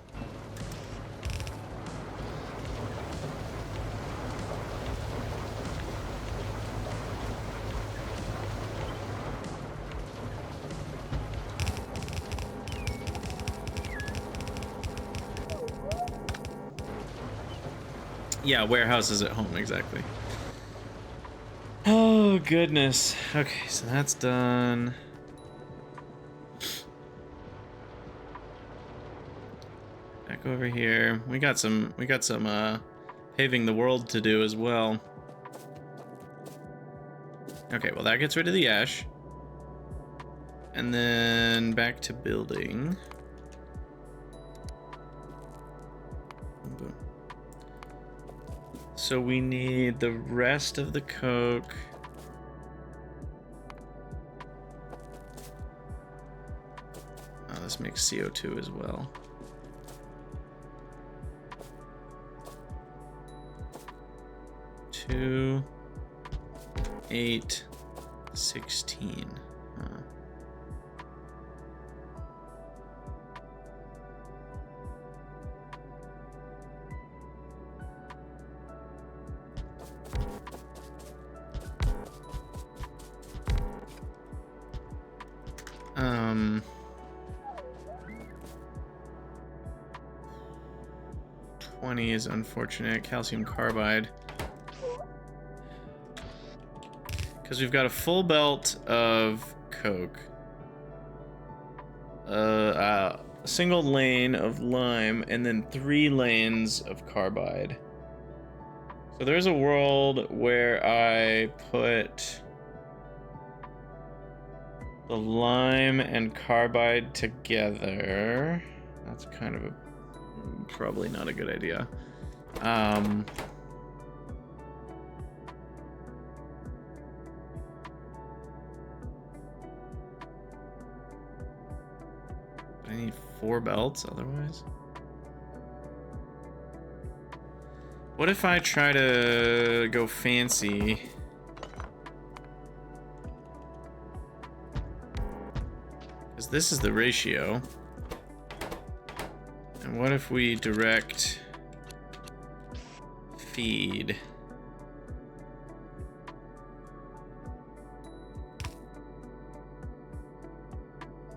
Yeah, warehouses at home, exactly. Oh, goodness. Okay, so that's done. Back over here. We got some paving the world to do as well. Okay, well that gets rid of the ash. And then back to building. Boom. So we need the rest of the coke. Oh, this makes CO2 as well. Two, 8, 16. Huh. Um, 20 is unfortunate. Calcium carbide. Because we've got a full belt of coke. A single lane of lime, and then 3 lanes of carbide. So there's a world where I put the lime and carbide together. That's kind of probably not a good idea. I need 4 belts otherwise. What if I try to go fancy? Because this is the ratio. And what if we direct feed?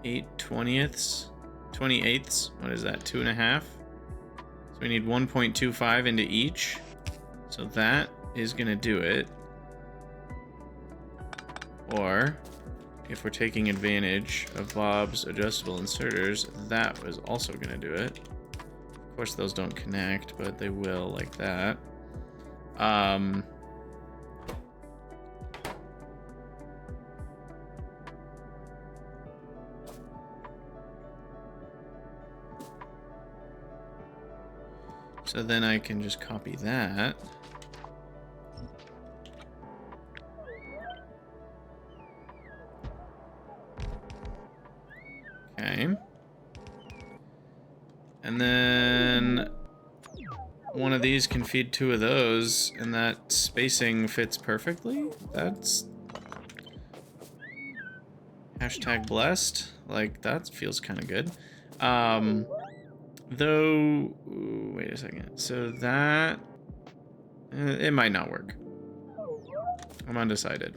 Eight 20ths? 28ths? What is that? 2.5? So we need 1.25 into each. So that is gonna do it. Or if we're taking advantage of Bob's adjustable inserters, that was also gonna do it. Of course those don't connect, but they will like that. So then I can just copy that. Okay. And then one of these can feed 2 of those, and that spacing fits perfectly. That's hashtag blessed. Like, that feels kind of good. Though, ooh, wait a second. So that, it might not work. I'm undecided.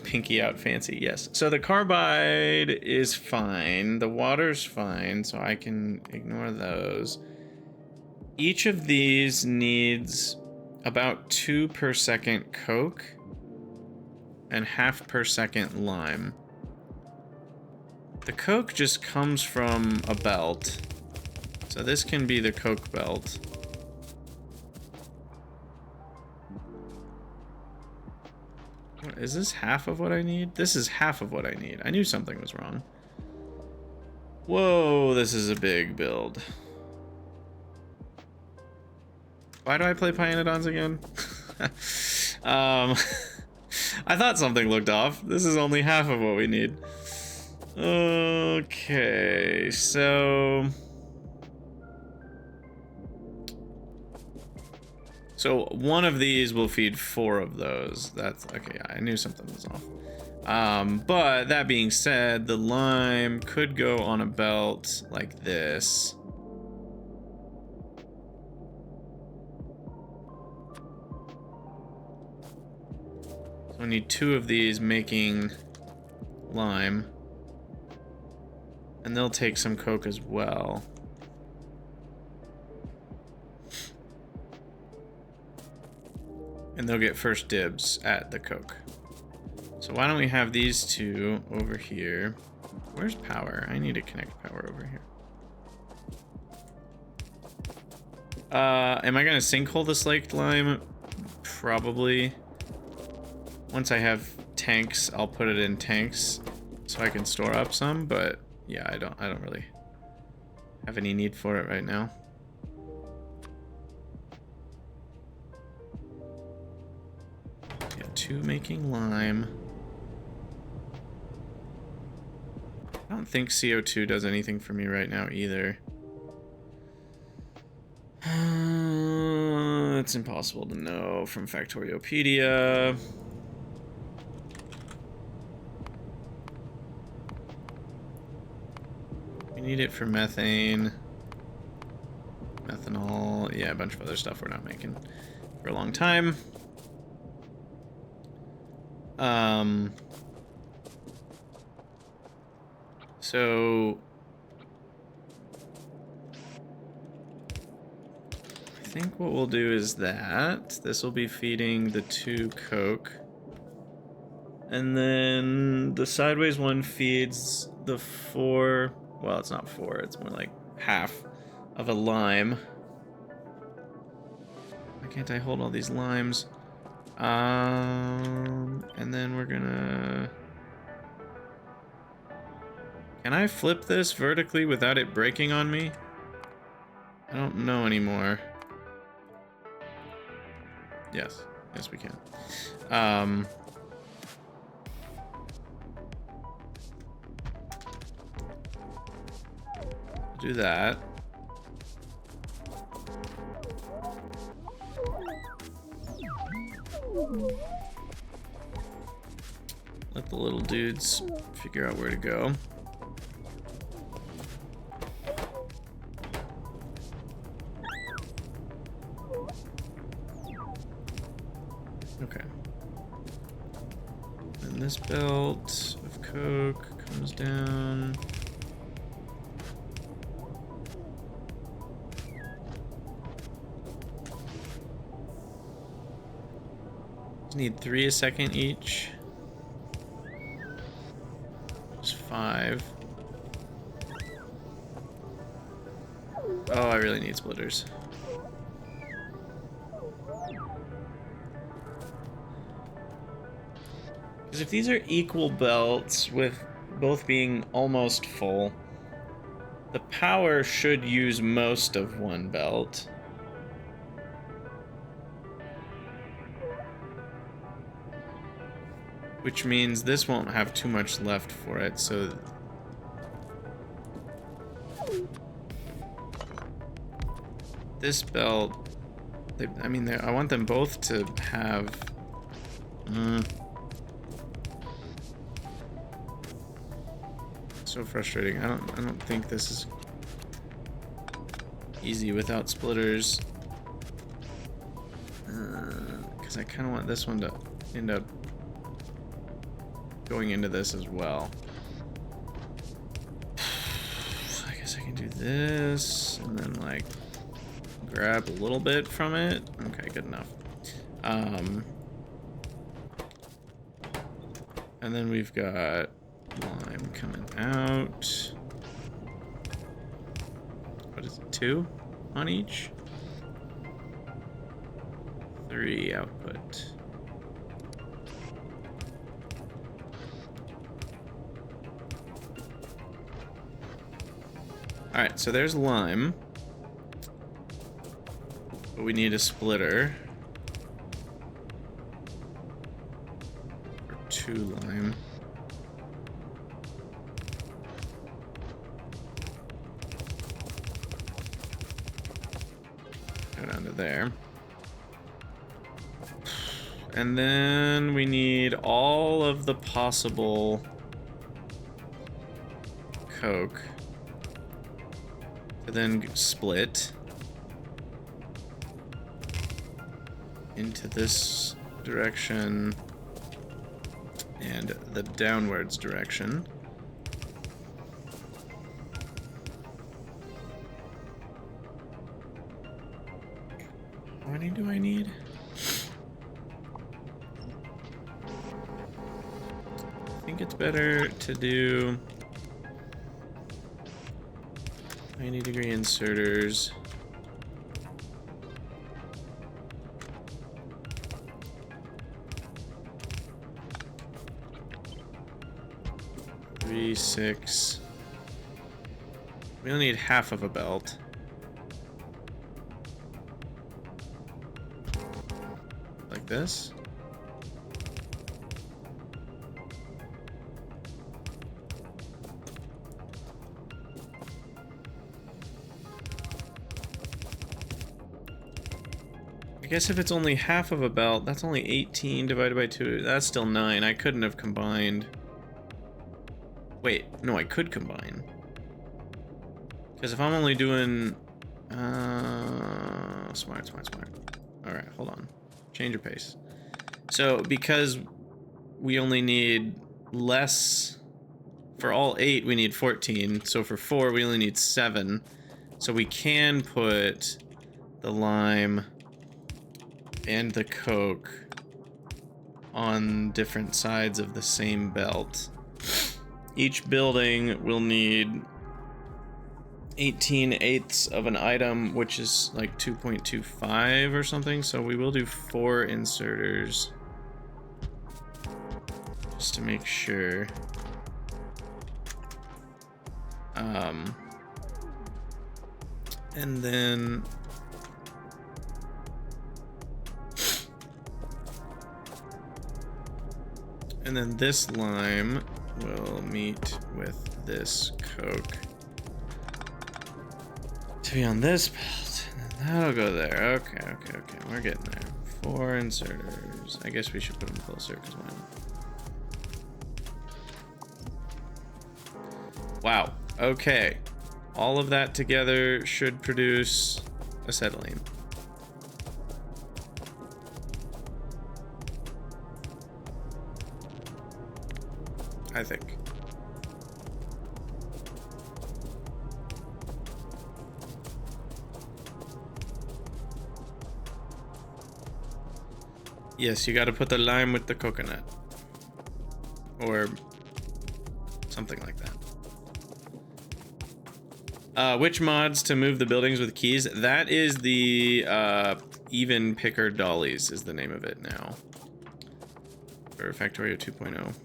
Pinky out fancy, yes. So the carbide is fine. The water's fine, so I can ignore those. Each of these needs about 2 per second coke and 1/2 per second lime. The coke just comes from a belt. So this can be the coke belt. Is this half of what I need? This is half of what I need. I knew something was wrong. Whoa, this is a big build. Why do I play pYanodon's again? I thought something looked off. This is only half of what we need. Okay, so one of these will feed 4 of those. That's okay. I knew something was off. But that being said, the lime could go on a belt like this. So I need 2 of these making lime. And they'll take some coke as well. And they'll get first dibs at the coke. So why don't we have these 2 over here? Where's power? I need to connect power over here. Am I gonna sinkhole the slaked lime? Probably. Once I have tanks, I'll put it in tanks so I can store up some, but yeah, I don't really have any need for it right now. Yeah, 2 making lime. I don't think CO2 does anything for me right now either. It's impossible to know from Factoriopedia. We need it for methane, methanol, yeah, a bunch of other stuff we're not making for a long time. So I think what we'll do is that this will be feeding the 2 coke, and then the sideways one feeds the 4. Well, it's not 4, it's more like half of a lime. Why can't I hold all these limes? And then we're gonna... Can I flip this vertically without it breaking on me? I don't know anymore. Yes. Yes, we can. Do that. Let the little dudes figure out where to go. Okay. And this belt of coke comes down. Need 3 a second each. Just 5. Oh, I really need splitters. Because if these are equal belts with both being almost full, the power should use most of one belt. Which means this won't have too much left for it, so... This belt... I mean, I want them both to have... So frustrating. I don't think this is easy without splitters. Because I kind of want this one to end up going into this as well. I guess I can do this and then like grab a little bit from it. Okay, good enough. And then we've got lime coming out. What is it, 2 on each? 3 output. Alright, so there's lime. But we need a splitter. For 2 lime. Go down to there. And then we need all of the possible coke to then split into this direction and the downwards direction. How many do I need? I think it's better to do 90-degree inserters. Three, 6. We only need half of a belt. Like this. I guess if it's only half of a belt, that's only 18 divided by 2. That's still 9. I couldn't have combined. Wait, no, I could combine. Because if I'm only doing... smart. Alright, hold on. Change your pace. So, because we only need less... For all 8, we need 14. So for 4, we only need 7. So we can put the lime and the Coke on different sides of the same belt. Each building will need 18/8 of an item, which is like 2.25 or something. So we will do 4 inserters just to make sure. And then this lime will meet with this Coke to be on this belt. And that'll go there. Okay. We're getting there. 4 inserters. I guess we should put them closer because why not? Wow. Okay. All of that together should produce acetylene. I think. Yes, you gotta put the lime with the coconut. Or something like that. Which mods to move the buildings with keys? That is the even picker dollies is the name of it now. For Factorio 2.0.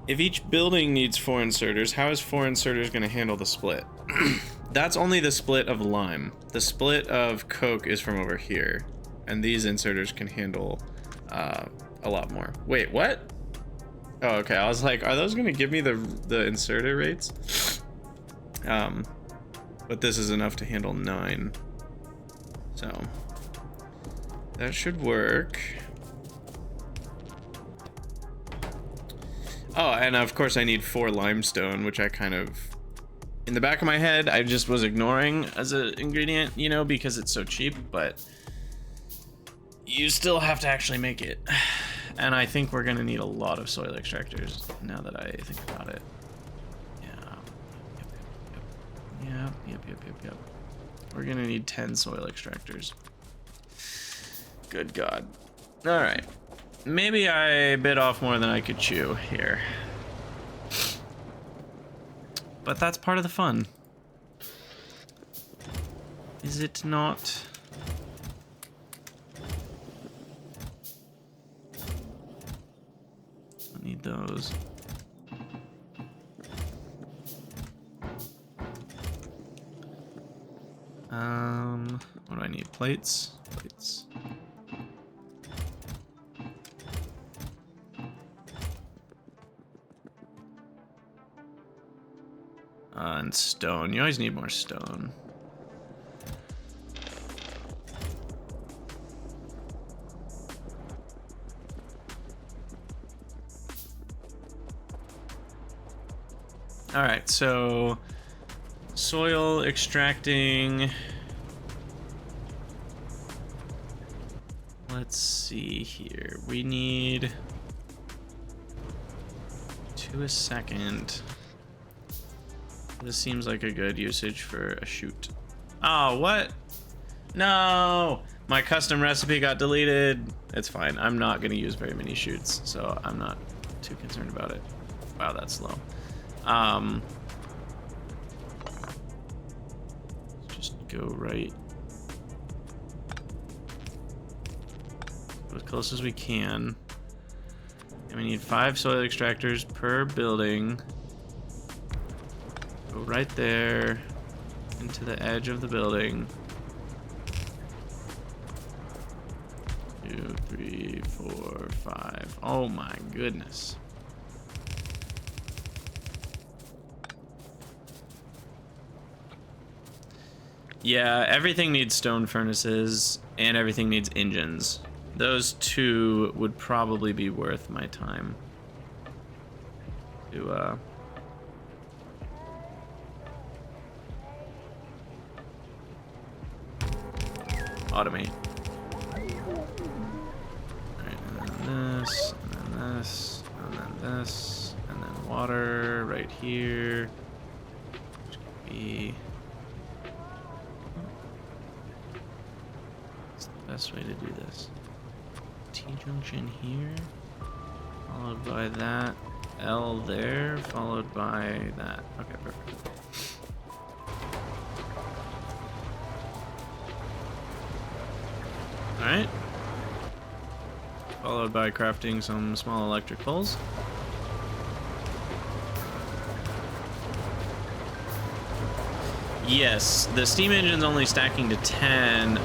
If each building needs 4 inserters, how is 4 inserters going to handle the split? That's only the split of lime. The split of Coke is from over here. And these inserters can handle a lot more. Wait, what? Oh, okay. I was like, are those going to give me the inserter rates? But this is enough to handle 9. So, that should work. Oh, and of course I need 4 limestone, which I kind of, in the back of my head, I just was ignoring as an ingredient, you know, because it's so cheap, but you still have to actually make it. And I think we're gonna need a lot of soil extractors now that I think about it. Yeah. Yep. We're gonna need 10 soil extractors. Good God. All right. Maybe I bit off more than I could chew here. But that's part of the fun. Is it not? I need those. What do I need? Plates? Plates. And stone. You always need more stone. All right, so soil extracting. Let's see here. We need 2 a second. This seems like a good usage for a shoot. Oh, what? No! My custom recipe got deleted. It's fine. I'm not going to use very many shoots, so I'm not too concerned about it. Wow, that's slow. Just go right. Go as close as we can. And we need 5 soil extractors per building. Go right there into the edge of the building. 2, 3, 4, 5. Oh my goodness. Yeah, everything needs stone furnaces and everything needs engines. Those 2 would probably be worth my time to automate. Alright, and then this, and then this, and then this, and then water right here. Which could be... What's the best way to do this? T-junction here, followed by that L there, followed by that. Okay, perfect. Alright. Followed by crafting some small electric poles. Yes, the steam engine's only stacking to 10.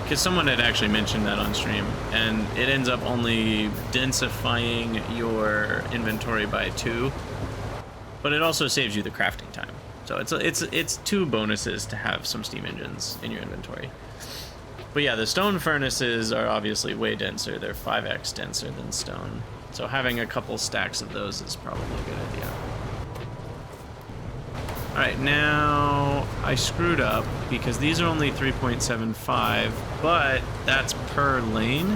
Because someone had actually mentioned that on stream, and it ends up only densifying your inventory by 2, but it also saves you the crafting time. So it's 2 bonuses to have some steam engines in your inventory. But yeah, the stone furnaces are obviously way denser. They're 5x denser than stone. So having a couple stacks of those is probably a good idea. Alright, now I screwed up because these are only 3.75, but that's per lane.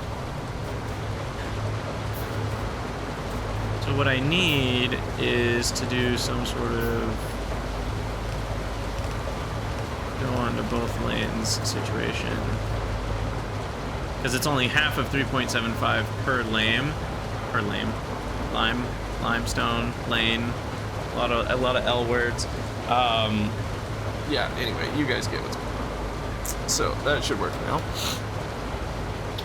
So what I need is to do some sort of go on to both lanes situation. Because it's only half of 3.75 per limestone, lane, a lot of L words. Yeah, anyway, you guys get what's going on. So that should work now.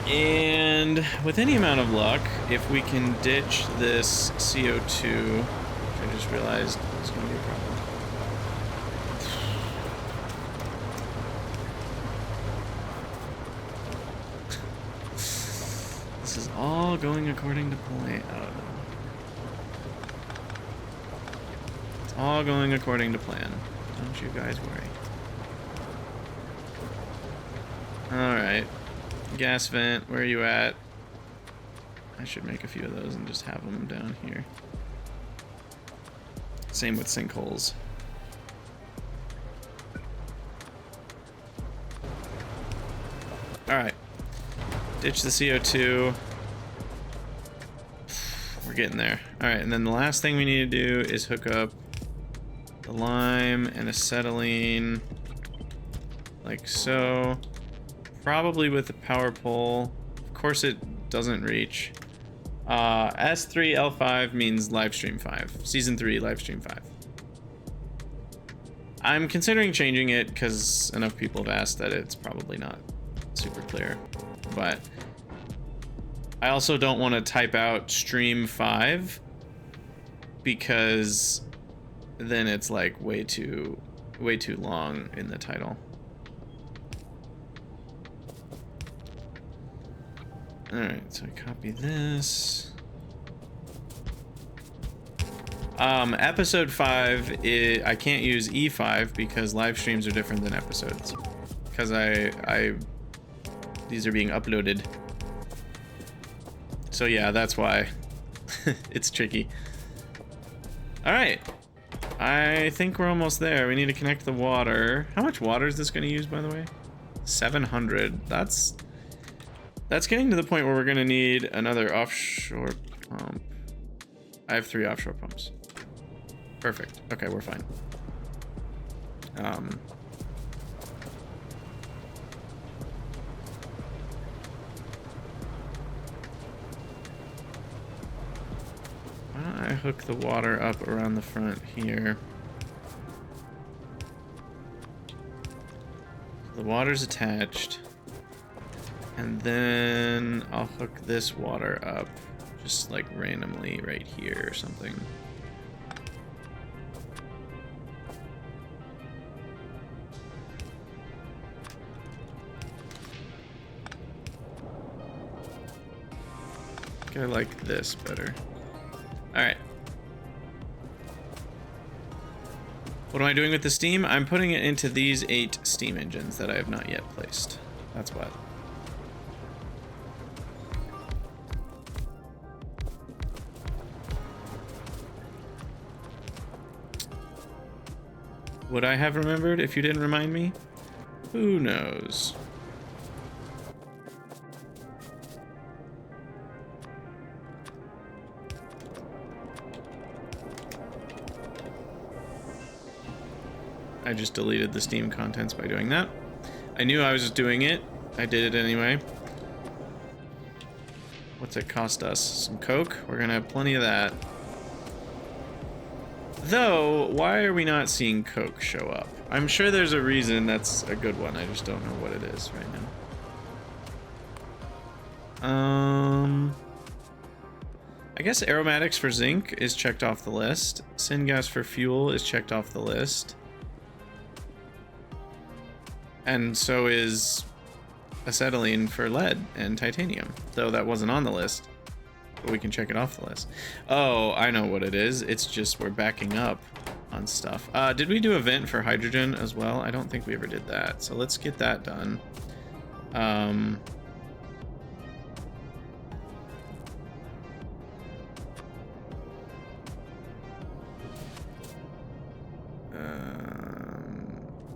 And with any amount of luck, if we can ditch this CO2, which I just realized is going to be a problem. This is all going according to plan. I don't know. All going according to plan. Don't you guys worry. Alright. Gas vent, where are you at? I should make a few of those and just have them down here. Same with sinkholes. Alright. Ditch the CO2. We're getting there. Alright, and then the last thing we need to do is hook up the lime and acetylene like so. Probably with the power pole. Of course it doesn't reach. S3E12 means livestream 5. Season 3 livestream 5. I'm considering changing it because enough people have asked that it's probably not super clear. But I also don't want to type out stream 5 because then it's like way too long in the title. Alright, so I copy this. Episode 5, I can't use E5 because live streams are different than episodes. Because these are being uploaded. So yeah, that's why. It's tricky. Alright, I think we're almost there. We need to connect the water. How much water is this going to use, by the way? 700. That's getting to the point where we're going to need another offshore pump. I have 3 offshore pumps. Perfect. Okay, we're fine. Why don't I hook the water up around the front here? The water's attached. And then I'll hook this water up just like randomly right here or something. I like this better. Alright. What am I doing with the steam? I'm putting it into these 8 steam engines that I have not yet placed. That's what. Would I have remembered if you didn't remind me? Who knows? I just deleted the Steam contents by doing that. I knew I was just doing it. I did it anyway. What's it cost us? Some Coke? We're gonna have plenty of that. Though, why are we not seeing Coke show up? I'm sure there's a reason that's a good one. I just don't know what it is right now. I guess aromatics for zinc is checked off the list. Syngas for fuel is checked off the list. And so is acetylene for lead and titanium, though that wasn't on the list. But we can check it off the list. Oh, I know what it is. It's just we're backing up on stuff. Did we do a vent for hydrogen as well? I don't think we ever did that. So let's get that done.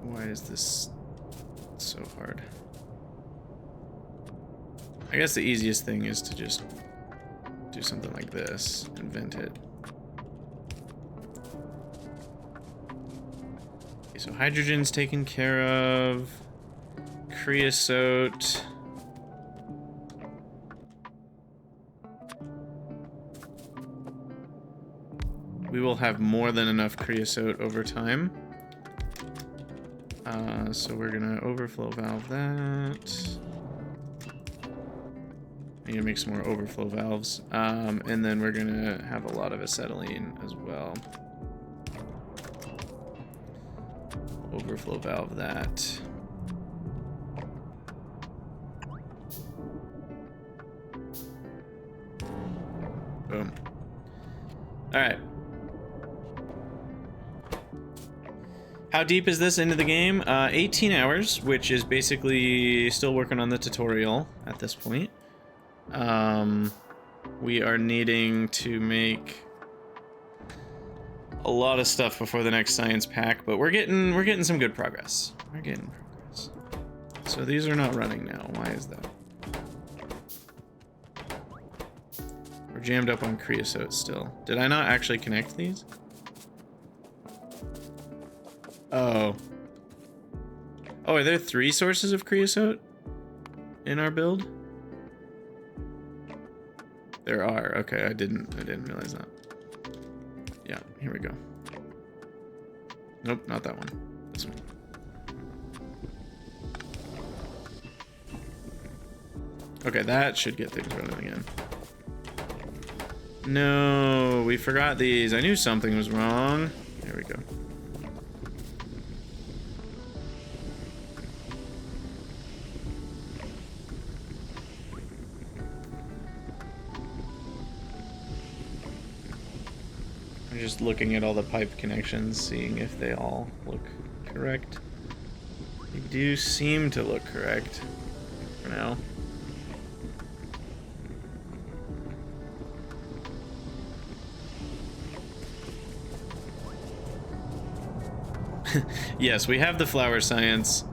Why is this so hard? I guess the easiest thing is to just do something like this and vent it. Okay, so hydrogen's taken care of. Creosote. We will have more than enough creosote over time. So we're gonna overflow valve that. I need to make some more overflow valves. And then we're gonna have a lot of acetylene as well. Overflow valve that. Boom. All right. How deep is this into the game? 18 hours, which is basically still working on the tutorial at this point. We are needing to make a lot of stuff before the next science pack, but we're getting some good progress. We're getting progress. So these are not running now. Why is that? We're jammed up on creosote still. Did I not actually connect these? Oh. Oh, are there 3 sources of creosote in our build? There are. Okay, I didn't realize that. Yeah, here we go. Nope, not that one. This one. Okay, that should get things running again. No, we forgot these. I knew something was wrong. There we go. Just looking at all the pipe connections, seeing if they all look correct. They do seem to look correct for now. Yes, we have the flower science,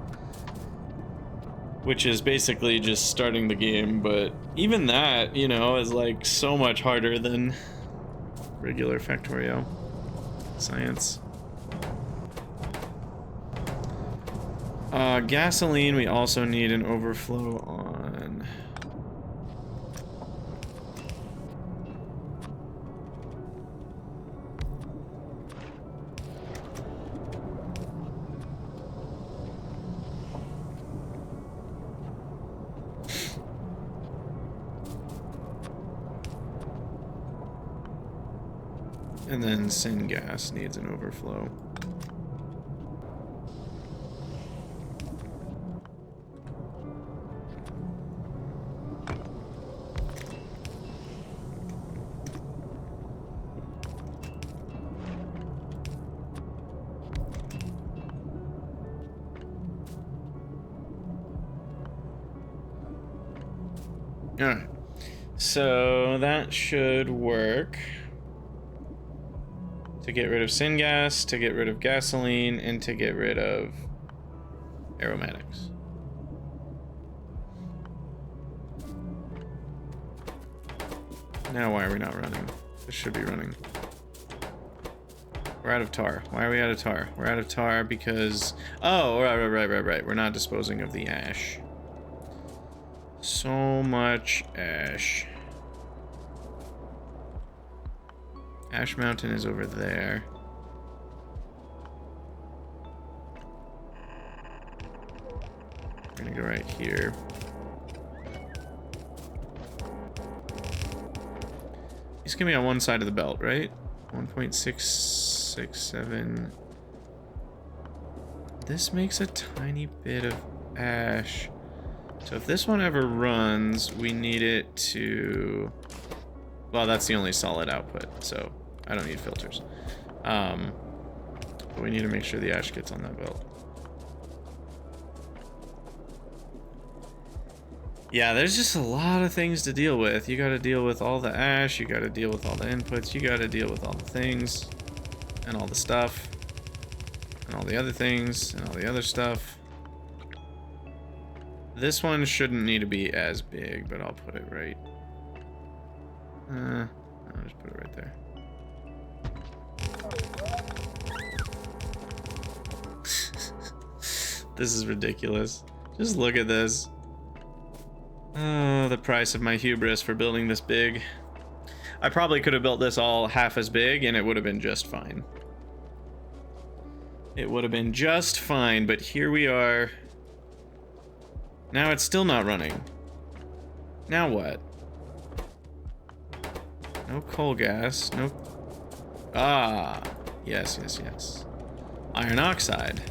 which is basically just starting the game, but even that, you know, is like so much harder than regular Factorio science. Gasoline, we also need an overflow on. And then syngas needs an overflow. Alright, so that should work to get rid of syngas, to get rid of gasoline, and to get rid of aromatics. Now why are we not running? This should be running. We're out of tar. Why are we out of tar? We're out of tar because... Oh, right. We're not disposing of the ash. So much ash. Ash Mountain is over there. We're gonna go right here. He's gonna be on one side of the belt, right? 1.667. This makes a tiny bit of ash. So if this one ever runs, we need it to... Well, that's the only solid output, so I don't need filters. But we need to make sure the ash gets on that belt. Yeah, there's just a lot of things to deal with. You gotta deal with all the ash, you gotta deal with all the inputs, you gotta deal with all the things, and all the stuff, and all the other things, and all the other stuff. This one shouldn't need to be as big, but I'll put it right. I'll just put it right there. This is ridiculous. Just look at this. Oh, the price of my hubris for building this big. I probably could have built this all half as big and it would have been just fine. It would have been just fine, but here we are. Now it's still not running. Now what? No coal gas, no... Ah, yes. Iron oxide.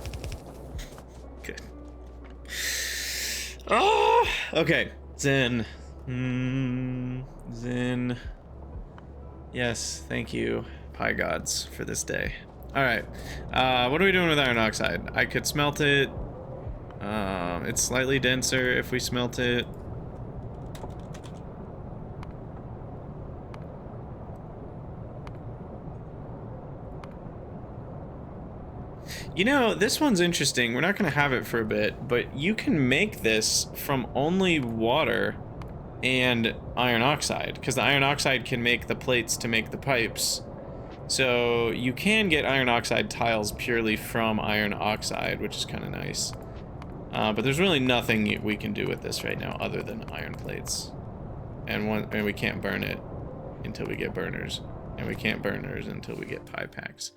Good. Oh, okay. Zen. Zen. Yes, thank you, Pi gods, for this day. Alright, what are we doing with iron oxide? I could smelt it. It's slightly denser if we smelt it. You know, this one's interesting. We're not going to have it for a bit, but you can make this from only water and iron oxide, because the iron oxide can make the plates to make the pipes. So you can get iron oxide tiles purely from iron oxide, which is kind of nice. But there's really nothing we can do with this right now other than iron plates. And we can't burn it until we get burners. And we can't burners until we get pie packs.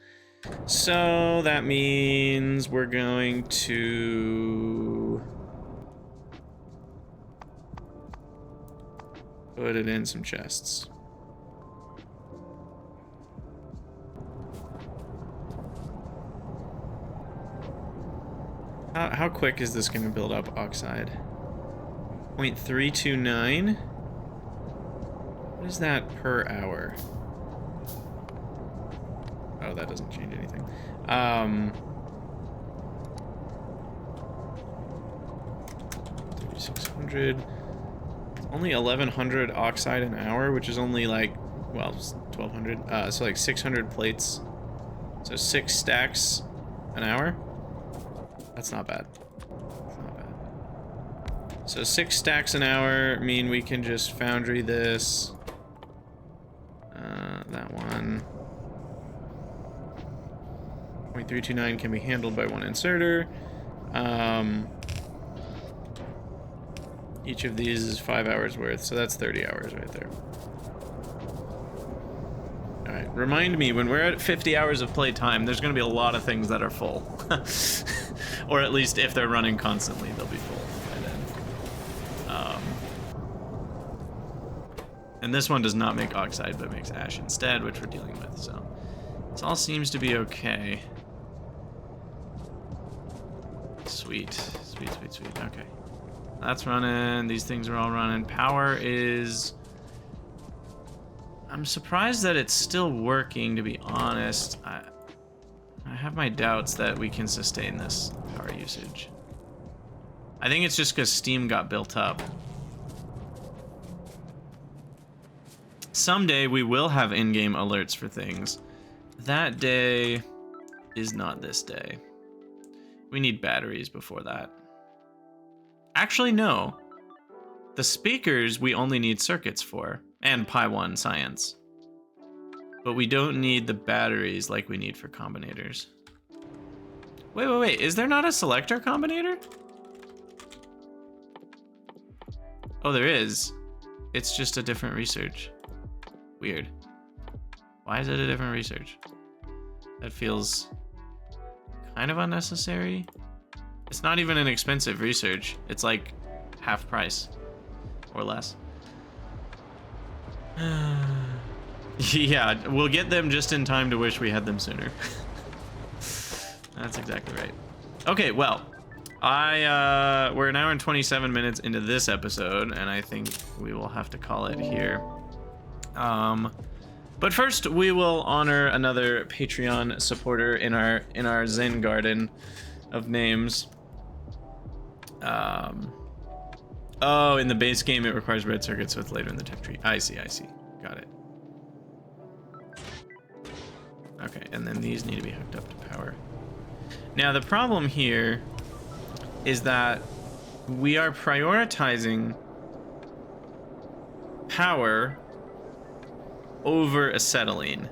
So that means we're going to put it in some chests. How quick is this going to build up oxide? 0.329? What is that per hour? Oh, that doesn't change anything. 3600. Only 1100 oxide an hour, which is only like, well, 1200. So like 600 plates. So 6 stacks an hour? That's not bad. That's not bad. So 6 stacks an hour mean we can just foundry this. That one. 0.329 can be handled by 1 inserter. Each of these is 5 hours worth, so that's 30 hours right there. All right, remind me, when we're at 50 hours of playtime, there's gonna be a lot of things that are full. Or at least if they're running constantly, they'll be full by then. And this one does not make oxide, but makes ash instead, which we're dealing with, so this all seems to be okay. Sweet, sweet, sweet, sweet, okay. That's running, these things are all running. Power is... I'm surprised that it's still working, to be honest. I have my doubts that we can sustain this power usage. I think it's just because Steam got built up. Someday we will have in-game alerts for things. That day is not this day. We need batteries before that. Actually, no. The speakers we only need circuits for, and Pi1 science. But we don't need the batteries like we need for combinators. Wait, is there not a selector combinator? Oh, there is. It's just a different research. Weird. Why is it a different research? That feels kind of unnecessary. It's not even an expensive research. It's like half price or less. Yeah, we'll get them just in time to wish we had them sooner. That's exactly right. Okay, well, we're an hour and 27 minutes into this episode, and I think we will have to call it here. But first, we will honor another Patreon supporter in our Zen garden of names. Oh, in the base game, it requires red circuits, so it's later in the tech tree. I see. Got it. Okay, and then these need to be hooked up to power. Now, the problem here is that we are prioritizing power over acetylene.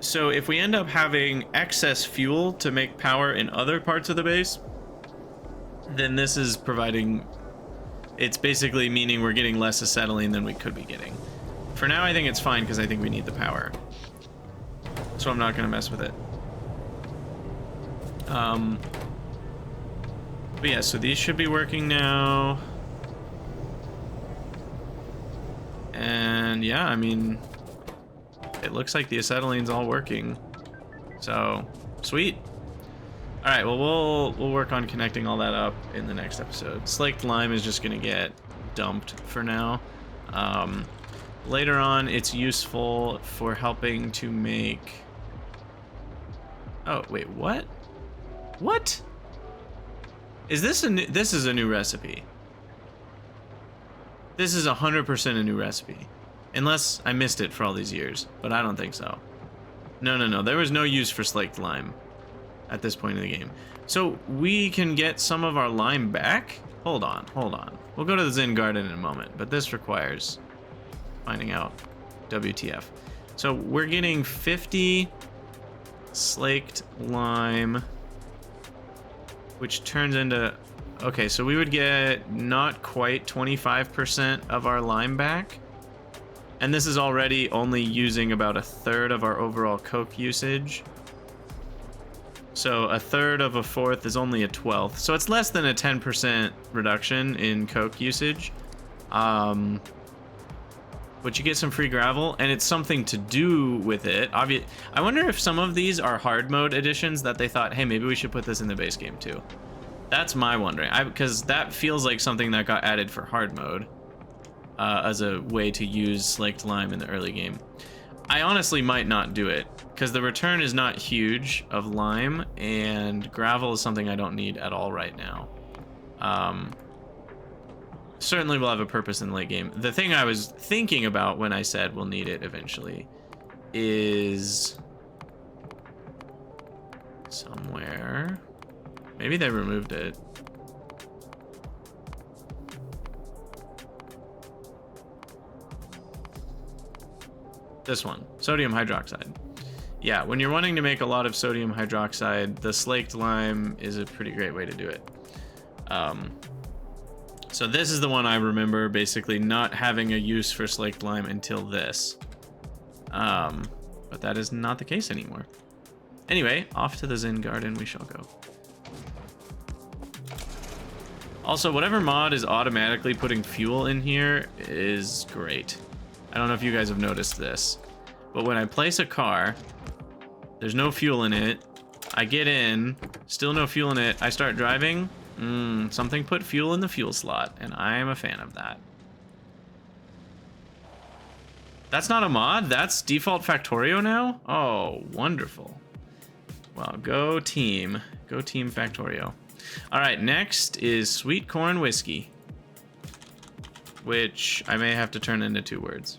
So if we end up having excess fuel to make power in other parts of the base, then this is providing, it's basically meaning we're getting less acetylene than we could be getting. For now, I think it's fine because I think we need the power. So I'm not going to mess with it. But yeah, so these should be working now. And yeah, I mean, it looks like the acetylene's all working. So, sweet. All right, well, we'll work on connecting all that up in the next episode. Slaked lime is just gonna get dumped for now. Later on, it's useful for helping to make... Oh, wait, what? What? Is this a new... This is a new recipe. This is 100% a new recipe. Unless I missed it for all these years, but I don't think so. No. There was no use for slaked lime at this point in the game. So we can get some of our lime back? Hold on. We'll go to the Zen Garden in a moment, but this requires finding out WTF. So we're getting 50 slaked lime, which turns into... Okay, so we would get not quite 25% of our lime back. And this is already only using about 1/3 of our overall coke usage. So 1/3 of 1/4 is only 1/12. So it's less than a 10% reduction in coke usage. But you get some free gravel, and it's something to do with it. I wonder if some of these are hard mode additions that they thought, hey, maybe we should put this in the base game too. That's my wondering, because that feels like something that got added for hard mode as a way to use slaked lime in the early game. I honestly might not do it, because the return is not huge of lime, and gravel is something I don't need at all right now. Certainly will have a purpose in the late game. The thing I was thinking about when I said we'll need it eventually is somewhere. Maybe they removed it. This one, sodium hydroxide. Yeah, when you're wanting to make a lot of sodium hydroxide, the slaked lime is a pretty great way to do it. So this is the one I remember basically not having a use for slaked lime until this. But that is not the case anymore. Anyway, off to the Zen Garden we shall go. Also, whatever mod is automatically putting fuel in here is great. I don't know if you guys have noticed this, but when I place a car, there's no fuel in it. I get in, still no fuel in it. I start driving. Something put fuel in the fuel slot, and I am a fan of that. That's not a mod, that's default Factorio now? Oh, wonderful. Well, go team Factorio. All right, next is sweet corn whiskey, which I may have to turn into 2 words.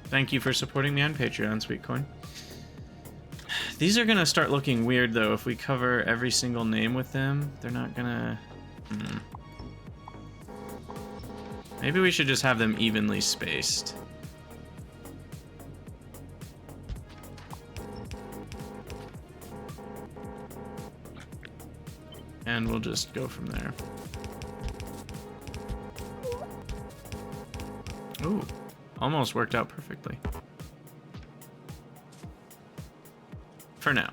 Thank you for supporting me on Patreon, sweet corn. These are gonna start looking weird though if we cover every single name with them. They're not gonna... Maybe we should just have them evenly spaced. And we'll just go from there. Ooh, almost worked out perfectly. For now.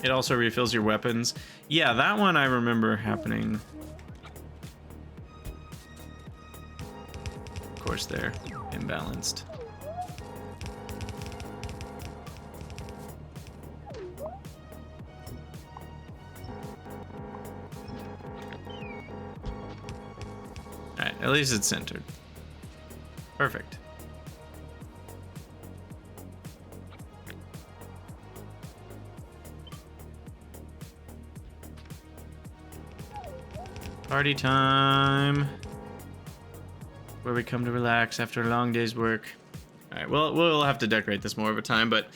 It also refills your weapons. Yeah, that one I remember happening. Of course, they're imbalanced. Alright, at least it's centered. Perfect. Party time. Where we come to relax after a long day's work. Alright, well, we'll have to decorate this more of a time, but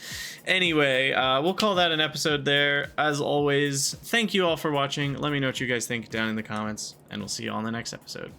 anyway, we'll call that an episode there. As always, thank you all for watching. Let me know what you guys think down in the comments, and we'll see you all in the next episode.